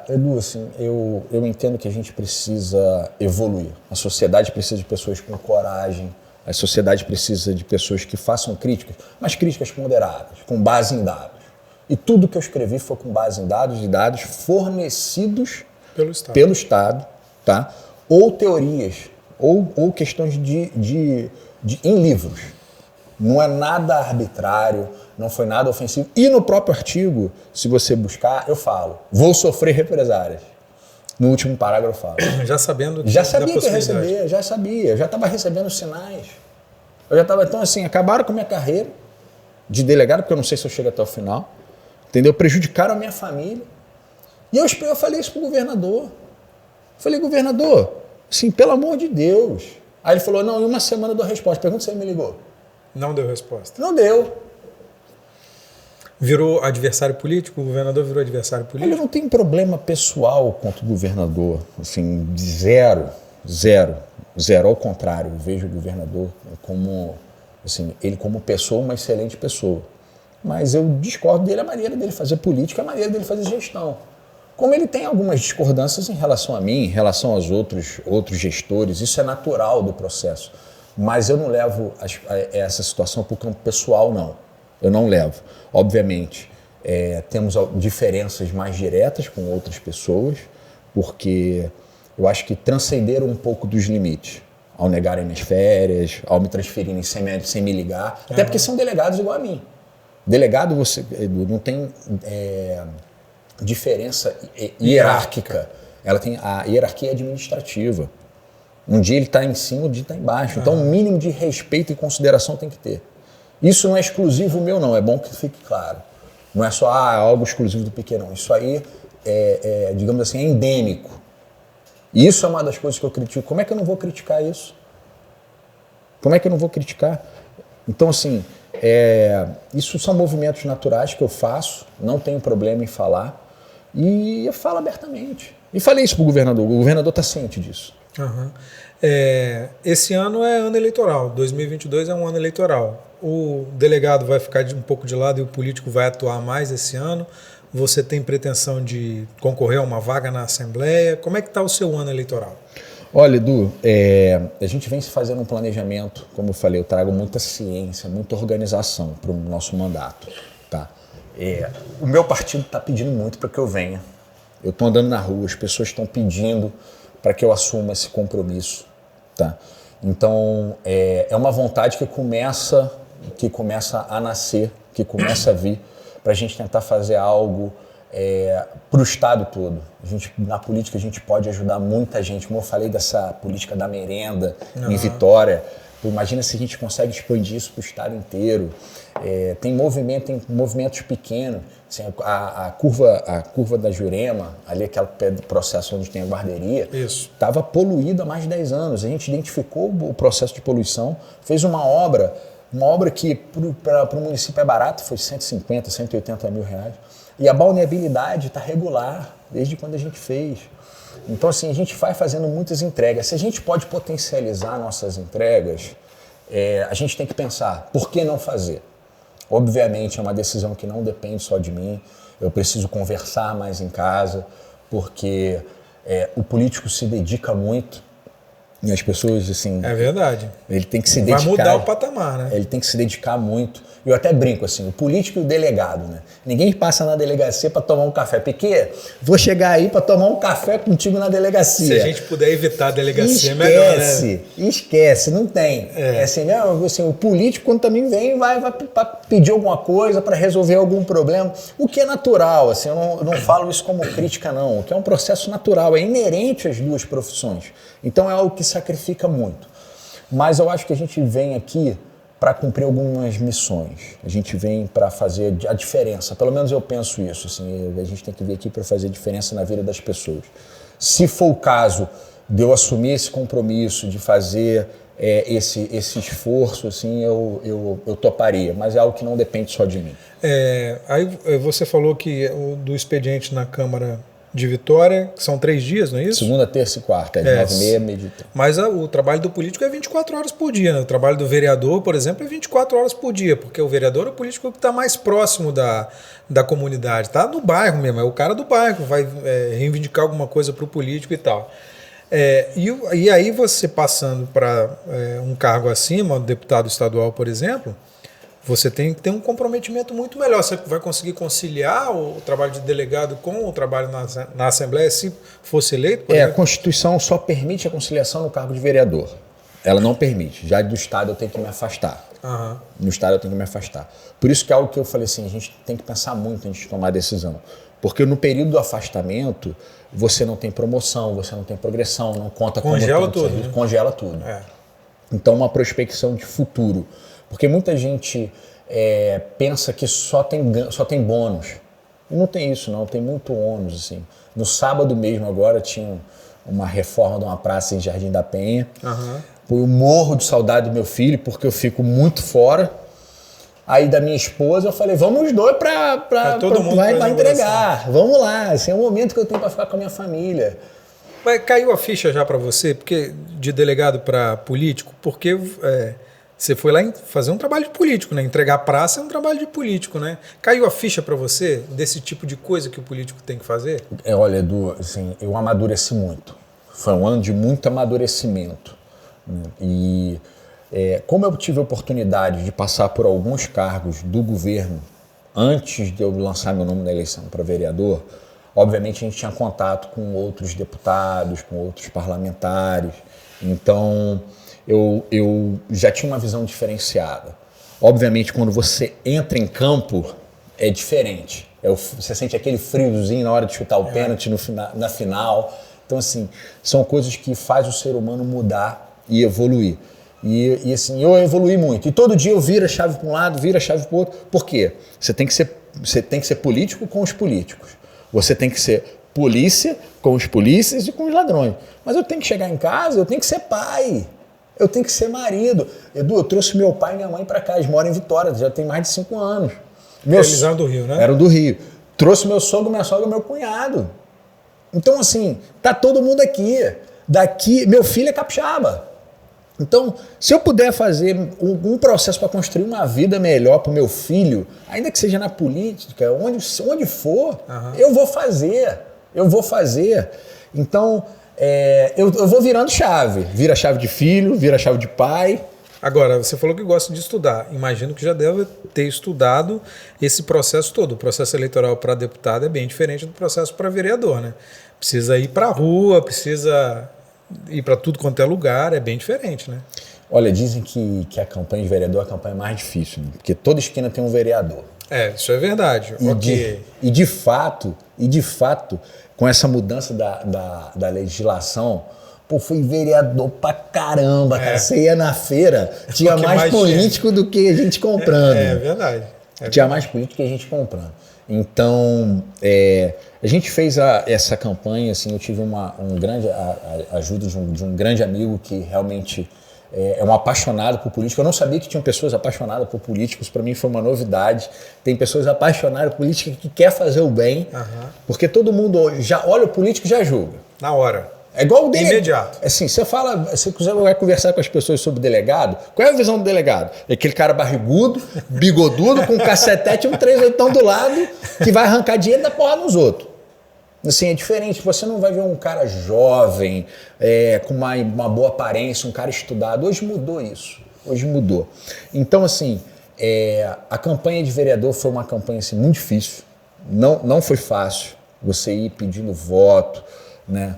Edu, assim, eu entendo que a gente precisa evoluir. A sociedade precisa de pessoas com coragem. A sociedade precisa de pessoas que façam críticas, mas críticas ponderadas, com base em dados. E tudo que eu escrevi foi com base em dados e dados fornecidos pelo Estado, tá? Ou teorias, ou questões em livros. Não é nada arbitrário, não foi nada ofensivo. E no próprio artigo, se você buscar, eu falo, vou sofrer represálias. No último parágrafo eu falo. Já sabendo já sabia que ia receber, já estava recebendo sinais. Então assim, acabaram com a minha carreira de delegado, porque eu não sei se eu chego até o final. entendeu? Prejudicaram a minha família. E eu falei isso pro governador. Falei, governador, assim, pelo amor de Deus. Aí ele falou, não, em uma semana eu dou resposta. Pergunta se ele me ligou. Não deu resposta. Não deu. Virou adversário político? O governador virou adversário político? Ele não tem problema pessoal contra o governador. Assim, zero. Ao contrário, eu vejo o governador como, assim, ele como pessoa, uma excelente pessoa. Mas eu discordo dele, a maneira dele fazer política, a maneira dele fazer gestão. Como ele tem algumas discordâncias em relação a mim, em relação aos outros gestores, isso é natural do processo. Mas eu não levo essa situação para o campo pessoal, não. Eu não levo. Obviamente, temos diferenças mais diretas com outras pessoas, porque eu acho que transcenderam um pouco dos limites, ao negarem minhas férias, ao me transferirem sem me ligar, até porque são delegados igual a mim. Delegado, você não tem diferença hierárquica. Ela tem a hierarquia administrativa. Um dia ele está em cima, outro dia está embaixo. Então, um mínimo de respeito e consideração tem que ter. Isso não é exclusivo meu, não. É bom que fique claro. Não é só algo exclusivo do Pequenão. Isso aí digamos assim, é endêmico. E isso é uma das coisas que eu critico. Como é que eu não vou criticar isso? Como é que eu não vou criticar? Então, assim, isso são movimentos naturais que eu faço, não tenho problema em falar. E eu falo abertamente. E falei isso para o governador está ciente disso. Uhum. Esse ano é ano eleitoral, 2022 é um ano eleitoral. O delegado vai ficar um pouco de lado e o político vai atuar mais esse ano. Você tem pretensão de concorrer a uma vaga na Assembleia? Como é que está o seu ano eleitoral? Olha, Edu, a gente vem se fazendo um planejamento, como eu falei, eu trago muita ciência, muita organização para o nosso mandato. Tá? O meu partido está pedindo muito para que eu venha. Eu estou andando na rua, as pessoas estão pedindo para que eu assuma esse compromisso. Tá? Então, é uma vontade que começa a nascer, que começa a vir, para a gente tentar fazer algo para o Estado todo. Na política a gente pode ajudar muita gente, como eu falei dessa política da merenda em Vitória. Imagina se a gente consegue expandir isso para o Estado inteiro. Tem movimentos pequenos. Assim, a curva da Jurema, ali aquele processo onde tem a guarderia, estava poluída há mais de 10 anos. A gente identificou o processo de poluição, fez uma obra que para o município é barato, foi 150, 180 mil reais. E a balneabilidade está regular, desde quando a gente fez. Então, assim, a gente vai fazendo muitas entregas. Se a gente pode potencializar nossas entregas, a gente tem que pensar, por que não fazer? Obviamente, é uma decisão que não depende só de mim. Eu preciso conversar mais em casa, porque o político se dedica muito. E as pessoas, assim... É verdade. Ele tem que se dedicar... Vai mudar o patamar, né? Ele tem que se dedicar muito. Eu até brinco, assim, o político e o delegado, né? Ninguém passa na delegacia para tomar um café. Porque vou chegar aí para tomar um café contigo na delegacia. Se a gente puder evitar a delegacia, é melhor, né? Esquece, não tem. Assim, o político, quando também vem, vai pedir alguma coisa para resolver algum problema. O que é natural, assim, eu não falo isso como crítica, não. O que é um processo natural, é inerente às duas profissões. Então é algo que sacrifica muito. Mas eu acho que a gente vem aqui para cumprir algumas missões. A gente vem para fazer a diferença. Pelo menos eu penso isso. Assim, a gente tem que vir aqui para fazer diferença na vida das pessoas. Se for o caso de eu assumir esse compromisso, de fazer esse esforço, assim, eu toparia. Mas é algo que não depende só de mim. Aí você falou que do expediente na Câmara de Vitória, que são 3 dias, não é isso? Segunda, terça e quarta, de 9h30, medita. Mas o trabalho do político é 24 horas por dia, né? O trabalho do vereador, por exemplo, é 24 horas por dia, porque o vereador é o político que está mais próximo da comunidade, tá no bairro mesmo, é o cara do bairro, vai reivindicar alguma coisa para o político e tal. E aí você passando para um cargo acima, deputado estadual, por exemplo, você tem que ter um comprometimento muito melhor. Você vai conseguir conciliar o trabalho de delegado com o trabalho na Assembleia, se fosse eleito? Por exemplo? A Constituição só permite a conciliação no cargo de vereador. Ela não permite. Já do Estado eu tenho que me afastar. Uhum. No Estado eu tenho que me afastar. Por isso que é algo que eu falei assim, a gente tem que pensar muito antes de tomar a decisão. Porque no período do afastamento, você não tem promoção, você não tem progressão, não conta como... Congela tudo. Né? Congela tudo. Então, uma prospecção de futuro. Porque muita gente pensa que só tem bônus. Não tem isso, não. Tem muito ônus, assim. No sábado mesmo agora tinha uma reforma de uma praça em Jardim da Penha. Eu morro de saudade do meu filho, porque eu fico muito fora. Aí da minha esposa eu falei, vamos os dois para todo mundo vai entregar. Vamos lá, esse é o momento que eu tenho para ficar com a minha família. Mas caiu a ficha já para você, porque de delegado para político, porque você foi lá fazer um trabalho de político, né? Entregar a praça é um trabalho de político, né? Caiu a ficha para você desse tipo de coisa que o político tem que fazer? Olha, Edu, assim, eu amadureci muito. Foi um ano de muito amadurecimento. Né? E como eu tive a oportunidade de passar por alguns cargos do governo antes de eu lançar meu nome na eleição para vereador, obviamente a gente tinha contato com outros deputados, com outros parlamentares. Então, eu já tinha uma visão diferenciada. Obviamente, quando você entra em campo, é diferente. Você sente aquele friozinho na hora de chutar o pênalti na final. Então, assim, são coisas que fazem o ser humano mudar e evoluir. E assim, eu evoluí muito. E todo dia eu viro a chave para um lado, viro a chave para o outro. Por quê? Você tem que ser político com os políticos. Você tem que ser polícia com os polícias e com os ladrões. Mas eu tenho que chegar em casa, eu tenho que ser pai. Eu tenho que ser marido. Edu, eu trouxe meu pai e minha mãe para cá. Eles moram em Vitória, já tem mais de 5 anos. Eles eram do Rio, né? Eram do Rio. Trouxe meu sogro, minha sogra e meu cunhado. Então, assim, tá todo mundo aqui. Daqui, meu filho é capixaba. Então, se eu puder fazer um processo para construir uma vida melhor para o meu filho, ainda que seja na política, onde for, eu vou fazer. Eu vou fazer. Então, eu vou virando chave. Vira chave de filho, vira chave de pai. Agora, você falou que gosta de estudar. Imagino que já deve ter estudado esse processo todo. O processo eleitoral para deputado é bem diferente do processo para vereador, né? Precisa ir para a rua, precisa ir para tudo quanto é lugar, é bem diferente, né? Olha, dizem que a campanha de vereador é a campanha mais difícil, né? Porque toda esquina tem um vereador. Isso é verdade. E de fato, com essa mudança da legislação, fui vereador pra caramba, cara. Você ia na feira, tinha mais político do que a gente comprando. É verdade. Tinha mais político que a gente comprando. Então, a gente fez essa campanha, assim, eu tive a ajuda de um grande amigo que realmente é um apaixonado por política. Eu não sabia que tinham pessoas apaixonadas por políticos, para mim foi uma novidade. Tem pessoas apaixonadas por política que quer fazer o bem, porque todo mundo já olha o político e já julga. Na hora. É igual o delegado. Imediato. Assim, você fala, se você vai conversar com as pessoas sobre o delegado, qual é a visão do delegado? É aquele cara barrigudo, bigodudo, com um cacetete e um 38 do lado, que vai arrancar dinheiro da porra nos outros. Assim, é diferente. Você não vai ver um cara jovem, com uma boa aparência, um cara estudado. Hoje mudou isso. Hoje mudou. Então, assim, a campanha de vereador foi uma campanha assim, muito difícil. Não foi fácil você ir pedindo voto, né?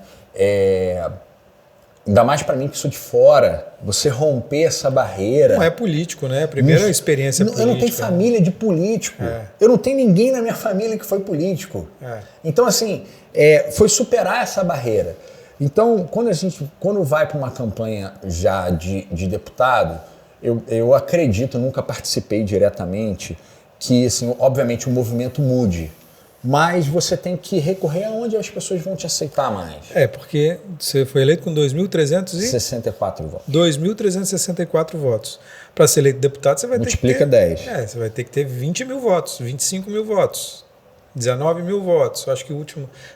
Ainda mais para mim que sou de fora, você romper essa barreira. Não é político, né? Primeira experiência política. Eu não tenho família de político. Eu não tenho ninguém na minha família que foi político. Então, assim, foi superar essa barreira. Então, quando vai para uma campanha já de deputado, eu acredito, nunca participei diretamente, que, assim, obviamente, o movimento mude. Mas você tem que recorrer aonde as pessoas vão te aceitar mais. Porque você foi eleito com 2.364 votos. 2.364 votos. Para ser eleito deputado, você vai Multiplica ter que ter... 10. Você vai ter que ter 20 mil votos, 25 mil votos, 19 mil votos. Eu acho que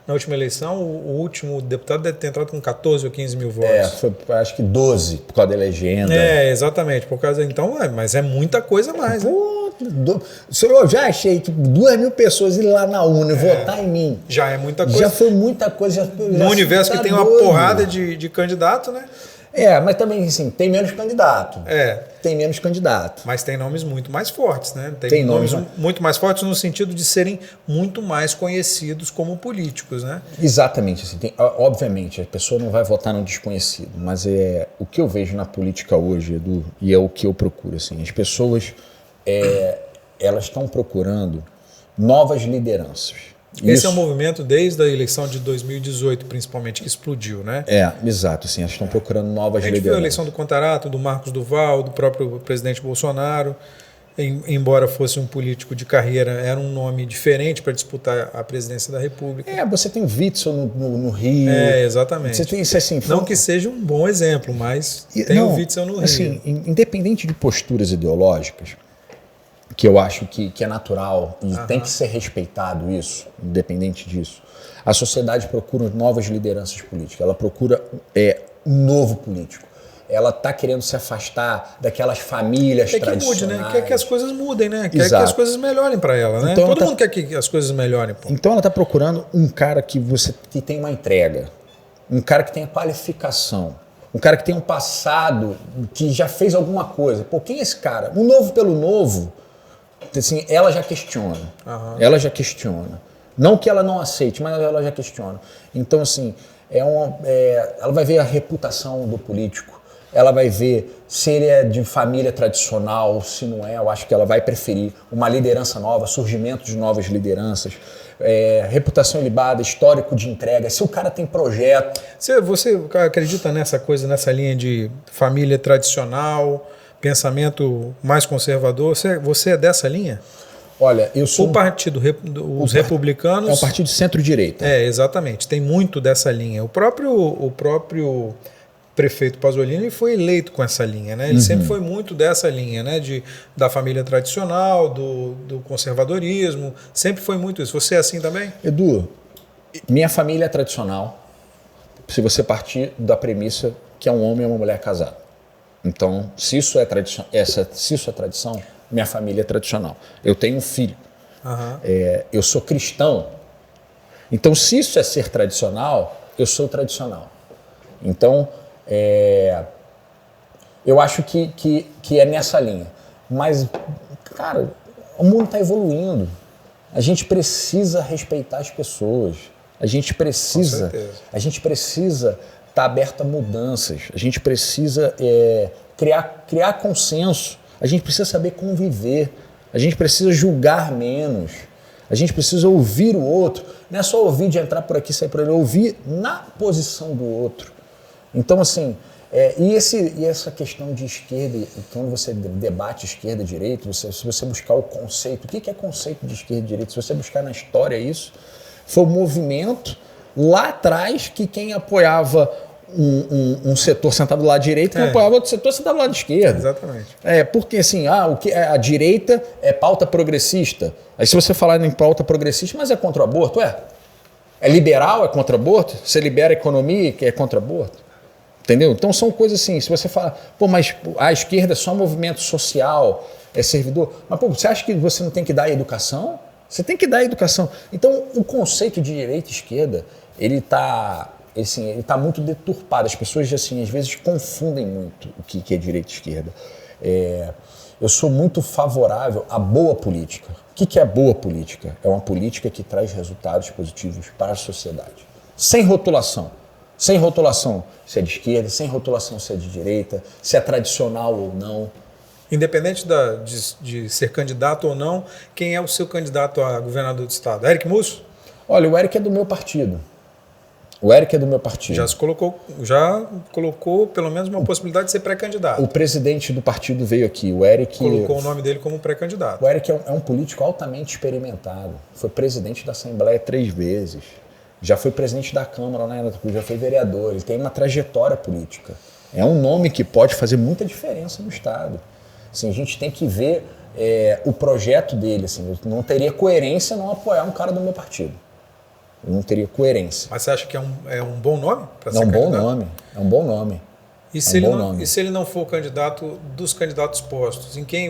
na última eleição, o último deputado deve ter entrado com 14 ou 15 mil votos. Foi, acho que 12 por causa da legenda. Exatamente. Por causa... Então, mas é muita coisa a mais, né? Eu já achei que 2.000 pessoas ir lá na urna e votar em mim. Já é muita coisa. Já foi muita coisa. No universo que tem uma porrada de candidato, né? Mas também, assim, tem menos candidato. Tem menos candidato. Mas tem nomes muito mais fortes, né? Tem nomes muito mais fortes no sentido de serem muito mais conhecidos como políticos, né? Exatamente. Assim, obviamente, a pessoa não vai votar no desconhecido, mas o que eu vejo na política hoje, Edu, e é o que eu procuro, assim, as pessoas... elas estão procurando novas lideranças. Esse é um movimento desde a eleição de 2018, principalmente, que explodiu, né? Exato. Assim, elas estão procurando novas lideranças. A gente viu a eleição do Contarato, do Marcos Duval, do próprio presidente Bolsonaro. embora fosse um político de carreira, era um nome diferente para disputar a presidência da República. Você tem o Witzel no Rio. Exatamente. Você tem isso assim. Não que seja um bom exemplo, mas tem o Witzel no Rio. Assim, independente de posturas ideológicas, que eu acho que é natural e tem que ser respeitado isso, independente disso, a sociedade procura novas lideranças políticas, ela procura um novo político. Ela está querendo se afastar daquelas famílias tradicionais. Mude, né? Quer que as coisas mudem, né? Quer que as coisas melhorem para ela, né? Então Todo mundo quer que as coisas melhorem. Pô. Então ela está procurando um cara que tem uma entrega, um cara que tenha qualificação, um cara que tem um passado, que já fez alguma coisa. Pô, quem é esse cara? O novo pelo novo, assim, ela já questiona. Ela já questiona. Não que ela não aceite, mas ela já questiona. Então, assim, ela vai ver a reputação do político. Ela vai ver se ele é de família tradicional, se não é. Eu acho que ela vai preferir uma liderança nova, surgimento de novas lideranças, reputação ilibada, histórico de entrega, se o cara tem projeto. Você acredita nessa coisa, nessa linha de família tradicional, pensamento mais conservador? Você é dessa linha? Olha, eu sou... O partido, os republicanos... É um partido de centro-direita. Exatamente. Tem muito dessa linha. O próprio prefeito Pasolini foi eleito com essa linha, né? Ele sempre foi muito dessa linha, né? Da família tradicional, do conservadorismo, sempre foi muito isso. Você é assim também? Edu, minha família é tradicional, se você partir da premissa que é um homem e uma mulher casados. Então, se isso é tradição, minha família é tradicional. Eu tenho um filho, eu sou cristão. Então, se isso é ser tradicional, eu sou tradicional. Então, eu acho que é nessa linha. Mas, cara, o mundo está evoluindo. A gente precisa respeitar as pessoas. A gente precisa estar aberto a mudanças. A gente precisa criar consenso. A gente precisa saber conviver. A gente precisa julgar menos. A gente precisa ouvir o outro. Não é só ouvir de entrar por aqui e sair por ali. Ouvir na posição do outro. Então, assim, e essa questão de esquerda, quando você debate esquerda e direita, se você buscar o conceito, o que é conceito de esquerda e direita? Se você buscar na história isso, foi um movimento lá atrás que quem apoiava um setor sentado do lado direito, quem apoiava outro setor sentado do lado esquerdo. Exatamente. Porque assim, a direita é pauta progressista. Aí se você falar em pauta progressista, mas é contra o aborto, é liberal, é contra o aborto? Você libera a economia que é contra o aborto? Entendeu? Então são coisas assim, se você fala, mas a esquerda é só movimento social, é servidor, mas você acha que você não tem que dar educação? Você tem que dar educação. Então o conceito de direita e esquerda, ele tá muito deturpado. As pessoas assim, às vezes confundem muito o que é direita e esquerda. Eu sou muito favorável à boa política. O que é boa política? É uma política que traz resultados positivos para a sociedade. Sem rotulação. Sem rotulação se é de esquerda, sem rotulação se é de direita, se é tradicional ou não. Independente de ser candidato ou não, quem é o seu candidato a governador do estado? Eric Musso? Olha, o Eric é do meu partido. Já colocou pelo menos uma possibilidade de ser pré-candidato. O presidente do partido veio aqui, o Eric... Colocou o nome dele como pré-candidato. O Eric é um político altamente experimentado. Foi presidente da Assembleia 3 vezes. Já foi presidente da Câmara, né? Já foi vereador. Ele tem uma trajetória política. É um nome que pode fazer muita diferença no Estado. Assim, a gente tem que ver o projeto dele. Assim, eu não teria coerência não apoiar um cara do meu partido. Eu não teria coerência. Mas você acha que é um bom nome para ser candidato? É um bom nome. E se ele não for candidato dos candidatos postos, quem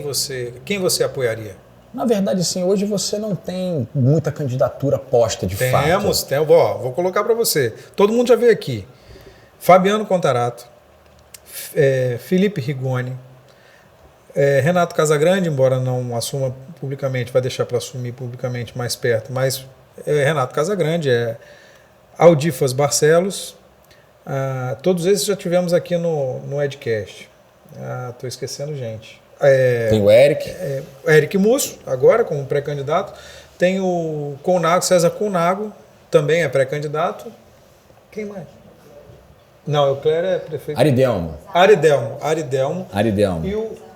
você apoiaria? Na verdade, sim, hoje você não tem muita candidatura posta de fato. Temos. Vou colocar para você. Todo mundo já veio aqui. Fabiano Contarato, Felipe Rigoni, Renato Casagrande, embora não assuma publicamente, vai deixar para assumir publicamente mais perto, mas Renato Casagrande, Aldifas Barcelos, todos esses já tivemos aqui no Edcast. Estou esquecendo gente. Tem o Eric. Eric Musso, agora como pré-candidato. Tem o César Conago, também é pré-candidato. Quem mais? Não, o Cléber é prefeito. Aridelmo. Aridelmo.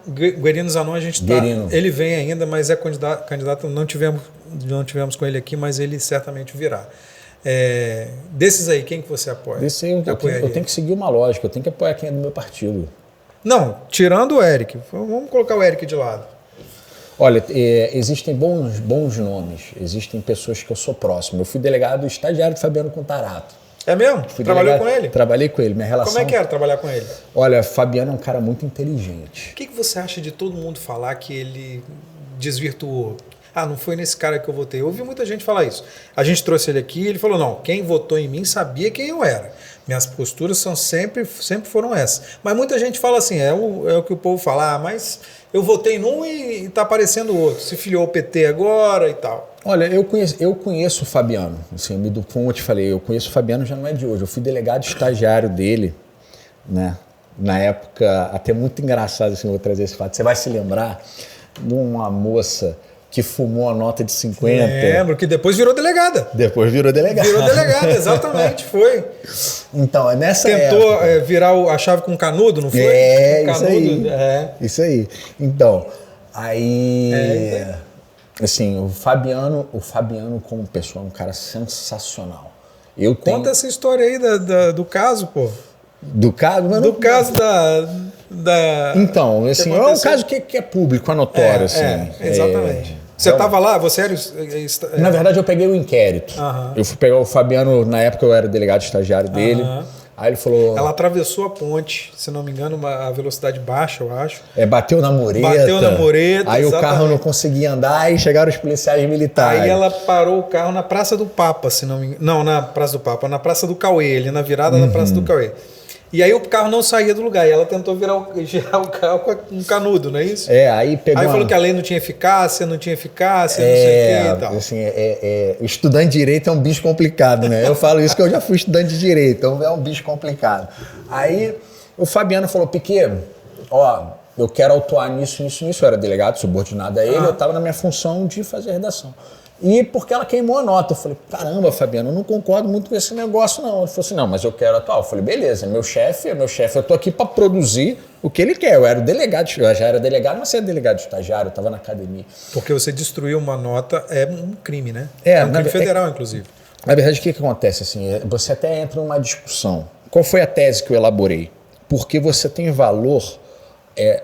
Guerino Zanon, a gente tá. Guerino. Ele vem ainda, mas é candidato. Não tivemos com ele aqui, mas ele certamente virá. Desses aí, quem que você apoia? Desse aí, eu tenho que seguir uma lógica, eu tenho que apoiar quem é do meu partido. Não, tirando o Eric. Vamos colocar o Eric de lado. Olha, existem bons nomes, existem pessoas que eu sou próximo. Eu fui delegado estagiário de Fabiano Contarato. É mesmo? Trabalhou com ele? Trabalhei com ele. Minha relação... Como é que era trabalhar com ele? Olha, Fabiano é um cara muito inteligente. O que você acha de todo mundo falar que ele desvirtuou? Ah, não foi nesse cara que eu votei. Eu ouvi muita gente falar isso. A gente trouxe ele aqui e ele falou, não, quem votou em mim sabia quem eu era. Minhas posturas sempre foram essas. Mas muita gente fala assim, é o que o povo fala, mas eu votei num e está aparecendo outro. Se filiou ao PT agora e tal. Olha, eu conheço o Fabiano. Assim, como eu te falei, eu conheço o Fabiano já não é de hoje. Eu fui delegado estagiário dele, né? Na época, até muito engraçado, assim, eu vou trazer esse fato. Você vai se lembrar de uma moça que fumou a nota de 50. Lembro, que depois virou delegada. Depois virou delegada. Virou delegada, exatamente, foi. Então, é nessa Tentou época. Virar a chave com canudo, não foi? Isso aí. Isso aí. Então, aí... Assim, o Fabiano como pessoa é um cara sensacional. Conta essa história aí do caso, pô. Do caso? Mas do caso da... Então, assim, é um caso que é público, é notório. Exatamente. Você estava lá? Você era... Na verdade, eu peguei o inquérito. Eu fui pegar o Fabiano, na época eu era delegado estagiário dele. Aí ele falou... Ela atravessou a ponte, se não me engano, a velocidade baixa, eu acho. Bateu na mureta. Aí exatamente. O carro não conseguia andar e chegaram os policiais militares. Aí ela parou o carro na Praça do Papa, se não me engano. Não, na Praça do Papa, na Praça do Cauê, ali na virada da Praça do Cauê. E aí o carro não saía do lugar. E ela tentou girar o carro com um canudo, não é isso? Aí pegou. Aí falou que a lei não tinha eficácia, não sei o que e tal. Assim, estudante de direito é um bicho complicado, né? Eu falo isso que eu já fui estudante de direito, então é um bicho complicado. Aí o Fabiano falou, Piquet, eu quero autuar nisso. Eu era delegado, subordinado a ele, eu estava na minha função de fazer redação. E porque ela queimou a nota. Eu falei, caramba, Fabiano, eu não concordo muito com esse negócio, não. Ele falou assim, não, mas eu quero atuar. Eu falei, beleza, meu chefe, eu tô aqui para produzir o que ele quer. Eu era o delegado, eu já era delegado, mas você é delegado estagiário, eu estava na academia. Porque você destruiu uma nota é um crime, né? É um crime federal, inclusive. Na verdade, o que acontece? Assim, você até entra numa discussão. Qual foi a tese que eu elaborei? Porque você tem valor,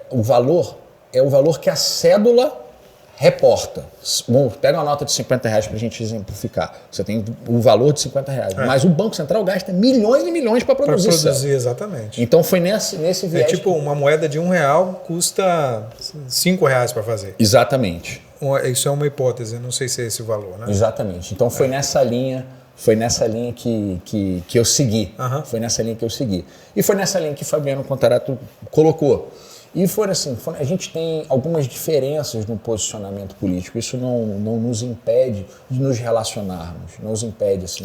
o valor é o valor que a cédula reporta. Pega uma nota de R$50 para a gente exemplificar. Você tem o valor de R$50. Mas o Banco Central gasta milhões e milhões para produzir isso. Exatamente. Então foi nesse viés. Tipo, uma moeda de R$1 custa R$5 para fazer. Exatamente. Isso é uma hipótese, não sei se é esse o valor, né? Exatamente. Então foi nessa linha. Foi nessa linha que eu segui. Foi nessa linha que eu segui. E foi nessa linha que Fabiano Contarato colocou. E foi assim, a gente tem algumas diferenças no posicionamento político, isso não nos impede de nos relacionarmos, não nos impede, assim.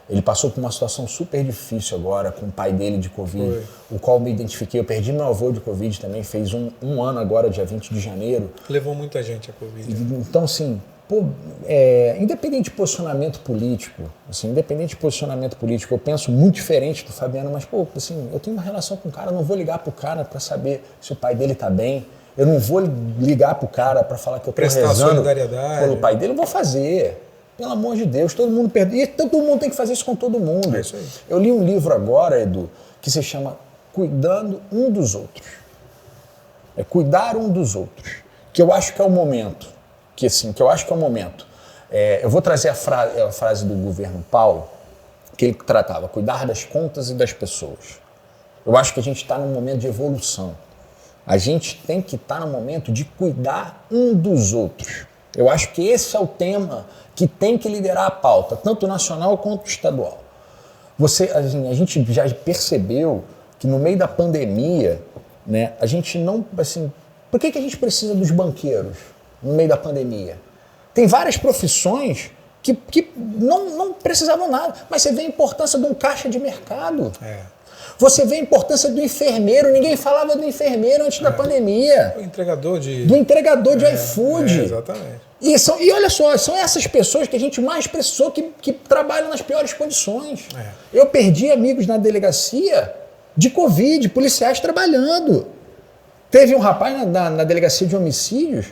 Ele passou por uma situação super difícil agora com o pai dele de Covid, o qual me identifiquei, eu perdi meu avô de Covid também, fez um ano agora, dia 20 de janeiro. Levou muita gente a Covid. Então, assim, independente de posicionamento político, eu penso muito diferente do Fabiano, mas, eu tenho uma relação com o cara, eu não vou ligar pro cara para saber se o pai dele tá bem, eu não vou ligar pro cara para falar que eu tô rezando solidariedade pelo pai dele, eu vou fazer. Pelo amor de Deus, todo mundo perde. E todo mundo tem que fazer isso com todo mundo. É isso aí. Eu li um livro agora, Edu, que se chama Cuidando um dos Outros. É cuidar um dos outros. Que eu acho que é o momento. Eu vou trazer a frase do governo Paulo, que ele tratava, cuidar das contas e das pessoas. Eu acho que a gente está num momento de evolução. A gente tem que estar no momento de cuidar um dos outros. Eu acho que esse é o tema que tem que liderar a pauta, tanto nacional quanto estadual. A gente já percebeu que no meio da pandemia, né, a gente não... por que a gente precisa dos banqueiros no meio da pandemia? Tem várias profissões que não precisavam nada, mas você vê a importância de um caixa de mercado. Você vê a importância do enfermeiro, ninguém falava do enfermeiro antes da pandemia. Do entregador de iFood. Exatamente. E olha só, são essas pessoas que a gente mais precisou que trabalham nas piores condições. Eu perdi amigos na delegacia de Covid, policiais trabalhando. Teve um rapaz na delegacia de homicídios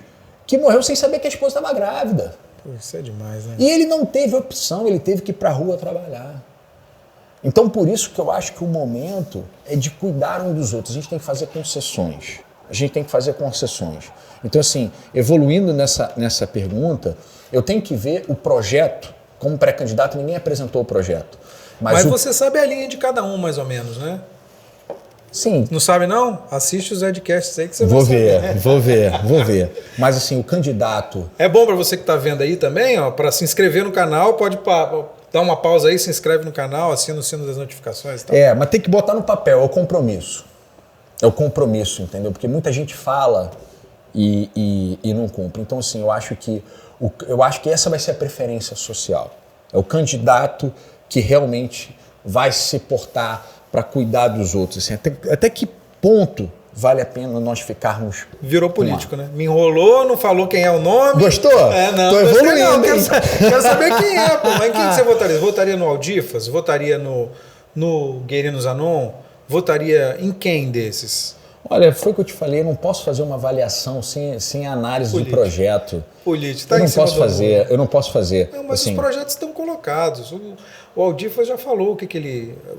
que morreu sem saber que a esposa estava grávida. Pô, isso é demais, né? E ele não teve opção, ele teve que ir para a rua trabalhar. Então, por isso que eu acho que o momento é de cuidar um dos outros. A gente tem que fazer concessões. Então, assim, evoluindo nessa pergunta, eu tenho que ver o projeto. Como pré-candidato, ninguém apresentou o projeto. Mas você sabe a linha de cada um, mais ou menos, né? Sim. Não sabe, não? Assiste os Edcasts aí que você Vou vai saber. Vou ver. Mas, assim, o candidato... É bom para você que está vendo aí também, ó, para se inscrever no canal, pode dar uma pausa aí, se inscreve no canal, assina o sino das notificações. Tá? Mas tem que botar no papel, é o compromisso. É o compromisso, entendeu? Porque muita gente fala e não cumpre. Então, assim, eu acho que essa vai ser a preferência social. É o candidato que realmente vai se portar para cuidar dos outros. Assim, até que ponto vale a pena nós ficarmos... Virou político, né? Me enrolou, não falou quem é o nome. Gostou? Não. Tô evoluindo, não. Quero saber quem é, pô. Mas quem que você votaria? Votaria no Aldifas? Votaria no Guerino Zanon? Votaria em quem desses? Olha, foi o que eu te falei, eu não posso fazer uma avaliação sem análise do projeto. Político. Eu não posso fazer. Não, mas assim, os projetos estão colocados. O Aldifas já falou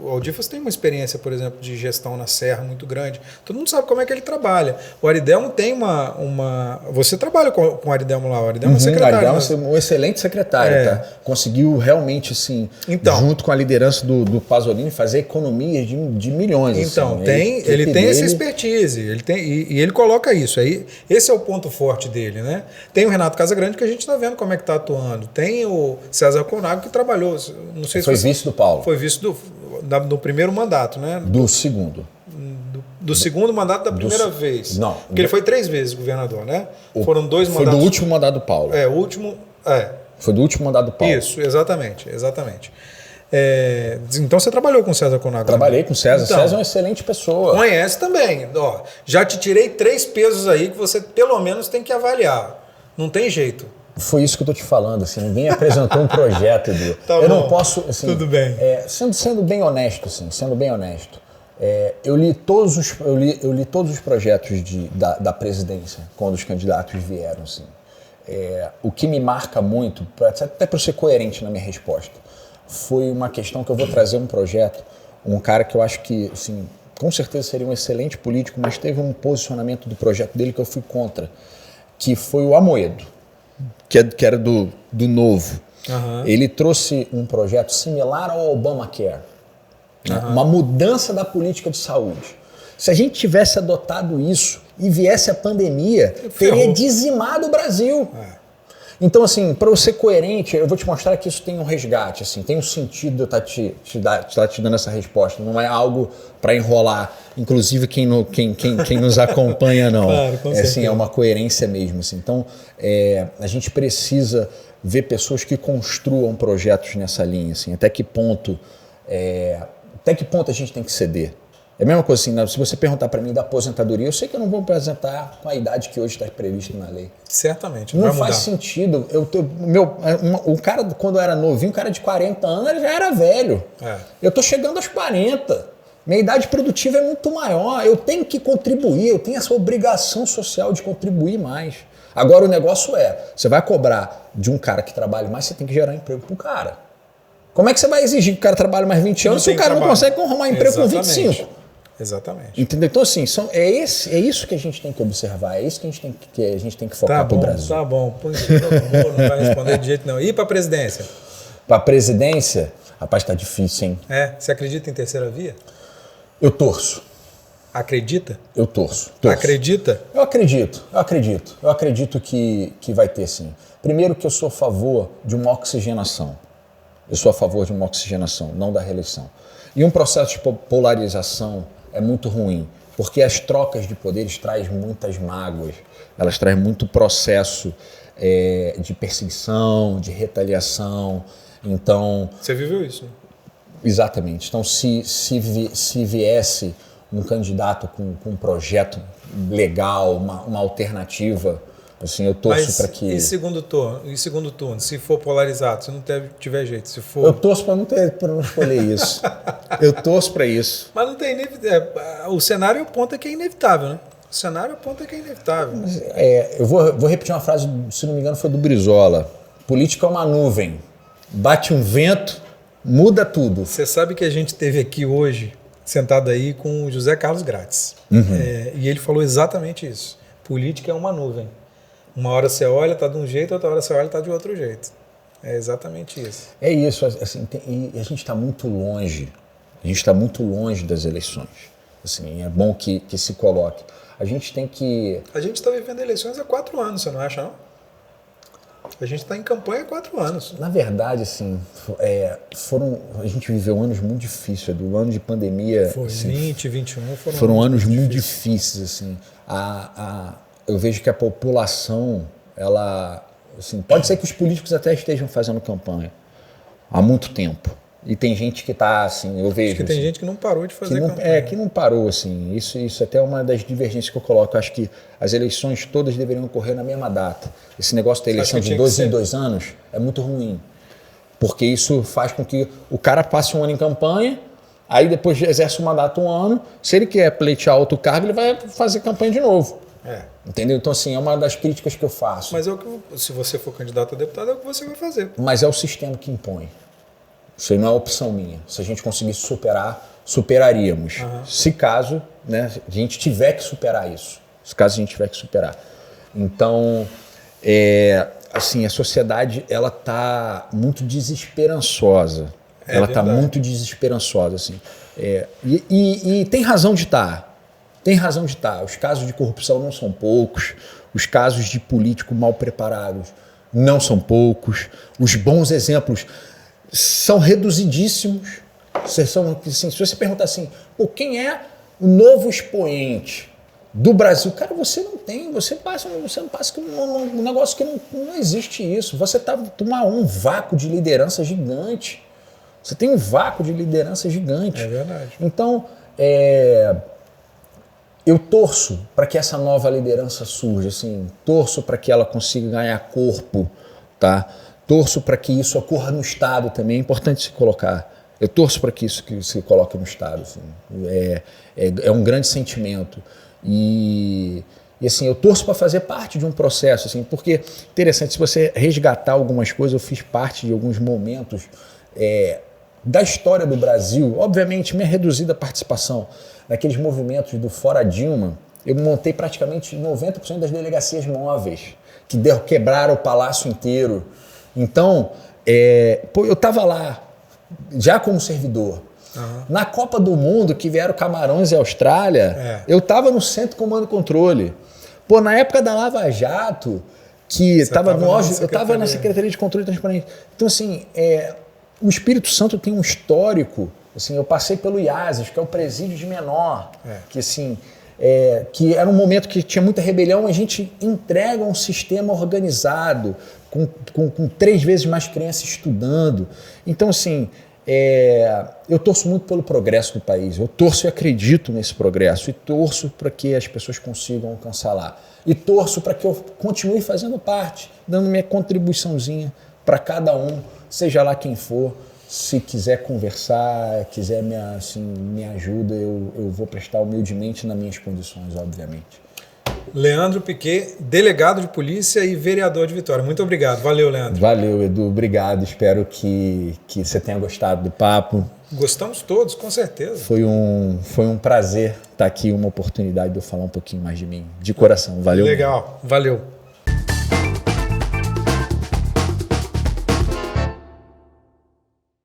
o Aldifas tem uma experiência, por exemplo, de gestão na Serra muito grande. Todo mundo sabe como é que ele trabalha. O Aridelmo tem uma... Você trabalha com o Aridelmo lá, o Aridelmo é secretário. O Aridelmo é um excelente secretário, tá? Conseguiu realmente, assim, junto com a liderança do Pasolini, fazer economias de milhões. Então, assim, ele tem essa expertise, e ele coloca isso. Aí, esse é o ponto forte dele, né? Tem o Renato Casagrande, que a gente está vendo como é que está atuando. Tem o César Conago, que trabalhou, não sei se foi vice do Paulo. Foi vice do primeiro mandato, né? Do segundo. Do segundo mandato da primeira vez. Não. Porque ele foi 3 vezes governador, né? Foram 2 mandatos. Foi do último mandato do Paulo. O último... Foi do último mandato do Paulo. Isso, exatamente. Então você trabalhou com o César Conago? Trabalhei com o César. Então, César é uma excelente pessoa. Conhece também. Ó, já te tirei 3 pesos aí que você pelo menos tem que avaliar. Não tem jeito. Foi isso que eu tô te falando, assim, ninguém apresentou um projeto, Edu. Eu não posso, assim, tudo bem. Sendo bem honesto, assim, eu li todos os projetos da presidência quando os candidatos vieram, assim. O que me marca muito, até para eu ser coerente na minha resposta, foi uma questão que eu vou trazer um projeto, um cara que eu acho que, assim, com certeza seria um excelente político, mas teve um posicionamento do projeto dele que eu fui contra, que foi o Amoedo. Que era do Novo. Uhum. Ele trouxe um projeto similar ao Obamacare, né? Uma mudança da política de saúde. Se a gente tivesse adotado isso e viesse a pandemia, teria dizimado o Brasil. Então, assim, para eu ser coerente, eu vou te mostrar que isso tem um resgate, assim, tem um sentido de eu estar te dando essa resposta. Não é algo para enrolar, inclusive quem nos acompanha, não. Claro, assim, é uma coerência mesmo. Assim. Então, a gente precisa ver pessoas que construam projetos nessa linha. Assim, até que ponto a gente tem que ceder? É a mesma coisa assim, se você perguntar para mim da aposentadoria, eu sei que eu não vou apresentar com a idade que hoje está prevista na lei. Certamente. Não faz sentido. O cara, quando eu era novinho, um cara de 40 anos, ele já era velho. Eu estou chegando aos 40. Minha idade produtiva é muito maior. Eu tenho que contribuir, eu tenho essa obrigação social de contribuir mais. Agora o negócio você vai cobrar de um cara que trabalha mais, você tem que gerar emprego para o cara. Como é que você vai exigir que o cara trabalhe mais 20 anos se o cara não consegue arrumar emprego com 25? Exatamente. Entendeu? Então, assim, é isso que a gente tem que observar, é isso que a gente tem que focar pro Brasil. Tá bom. Não vai responder de jeito não. E para a presidência? Para a presidência, rapaz, tá difícil, hein? Você acredita em terceira via? Eu torço. Acredita? Eu torço. Acredita? Eu acredito que vai ter, sim. Primeiro que eu sou a favor de uma oxigenação. Não da reeleição. E um processo de polarização é muito ruim, porque as trocas de poderes trazem muitas mágoas, elas trazem muito processo de perseguição, de retaliação. Então... Você viveu isso? Né? Exatamente. Então, se viesse um candidato com um projeto legal, uma alternativa, assim, eu torço para que... E segundo turno, se for polarizado, se não tiver jeito, se for... Eu torço para não escolher isso. Eu torço para isso. Mas não tem o cenário aponta que é inevitável, né? O cenário aponta que é inevitável. Eu vou repetir uma frase, se não me engano, foi do Brizola. Política é uma nuvem. Bate um vento, muda tudo. Você sabe que a gente teve aqui hoje, sentado aí, com o José Carlos Grátis. E ele falou exatamente isso. Política é uma nuvem. Uma hora você olha, está de um jeito, outra hora você olha, está de outro jeito. É exatamente isso. É isso. Assim, e a gente está muito longe. A gente está muito longe das eleições. Assim, é bom que se coloque. A gente tem que... A gente está vivendo eleições há 4 anos, você não acha, não? A gente está em campanha há 4 anos. Na verdade, assim, a gente viveu anos muito difíceis. Do ano de pandemia... Foi, assim, 20, 21 foram anos muito difíceis. Assim. Eu vejo que a população, ela... Assim, pode ser que os políticos até estejam fazendo campanha há muito tempo. E tem gente que está, assim, eu vejo... Acho que tem assim, gente que não parou de fazer campanha. Que não parou, assim. Isso até é uma das divergências que eu coloco. Eu acho que as eleições todas deveriam ocorrer na mesma data. Esse negócio da eleição de 2 em 2 anos é muito ruim. Porque isso faz com que o cara passe um ano em campanha, aí depois exerce o mandato um ano. Se ele quer pleitear outro cargo, ele vai fazer campanha de novo. Entendeu? Então, assim, é uma das críticas que eu faço. Mas se você for candidato a deputado, é o que você vai fazer. Mas é o sistema que impõe. Isso aí não é opção minha. Se a gente conseguisse superar, superaríamos. Se caso, né, a gente tiver que superar isso. Se caso a gente tiver que superar. Então, assim, a sociedade, ela está muito desesperançosa. Ela está muito desesperançosa, assim. E tem razão de estar. Tem razão de estar. Os casos de corrupção não são poucos. Os casos de político mal preparados não são poucos. Os bons exemplos são reduzidíssimos. Assim, se você perguntar assim, quem é o novo expoente do Brasil? Cara, você não tem. Você não passa um negócio que não existe isso. Você está um vácuo de liderança gigante. Você tem um vácuo de liderança gigante. É verdade. Então, eu torço para que essa nova liderança surja, assim, torço para que ela consiga ganhar corpo, tá? Torço para que isso ocorra no Estado também, é importante se colocar. Eu torço para que isso se coloque no Estado, assim. É um grande sentimento. E assim, eu torço para fazer parte de um processo, assim, porque, interessante, se você resgatar algumas coisas, eu fiz parte de alguns momentos da história do Brasil, obviamente minha reduzida participação naqueles movimentos do Fora Dilma, eu montei praticamente 90% das delegacias móveis, que quebraram o palácio inteiro. Então, eu estava lá, já como servidor. Na Copa do Mundo, que vieram Camarões e Austrália, eu estava no Centro Comando e Controle. Na época da Lava Jato, que estava eu estava na Secretaria de Controle e Transparência. Então, assim, o Espírito Santo tem um histórico. Assim, eu passei pelo IASES, que é o presídio de menor, que assim, que era um momento que tinha muita rebelião, a gente entrega um sistema organizado, com 3 vezes mais crianças estudando. Então, assim, eu torço muito pelo progresso do país, eu torço e acredito nesse progresso, e torço para que as pessoas consigam alcançar lá. E torço para que eu continue fazendo parte, dando minha contribuiçãozinha para cada um, seja lá quem for. Se quiser conversar, quiser me ajuda, eu vou prestar humildemente nas minhas condições, obviamente. Leandro Piquet, delegado de polícia e vereador de Vitória. Muito obrigado. Valeu, Leandro. Valeu, Edu. Obrigado. Espero que você tenha gostado do papo. Gostamos todos, com certeza. Foi um prazer estar aqui, uma oportunidade de eu falar um pouquinho mais de mim, de coração. Valeu. Legal. Valeu.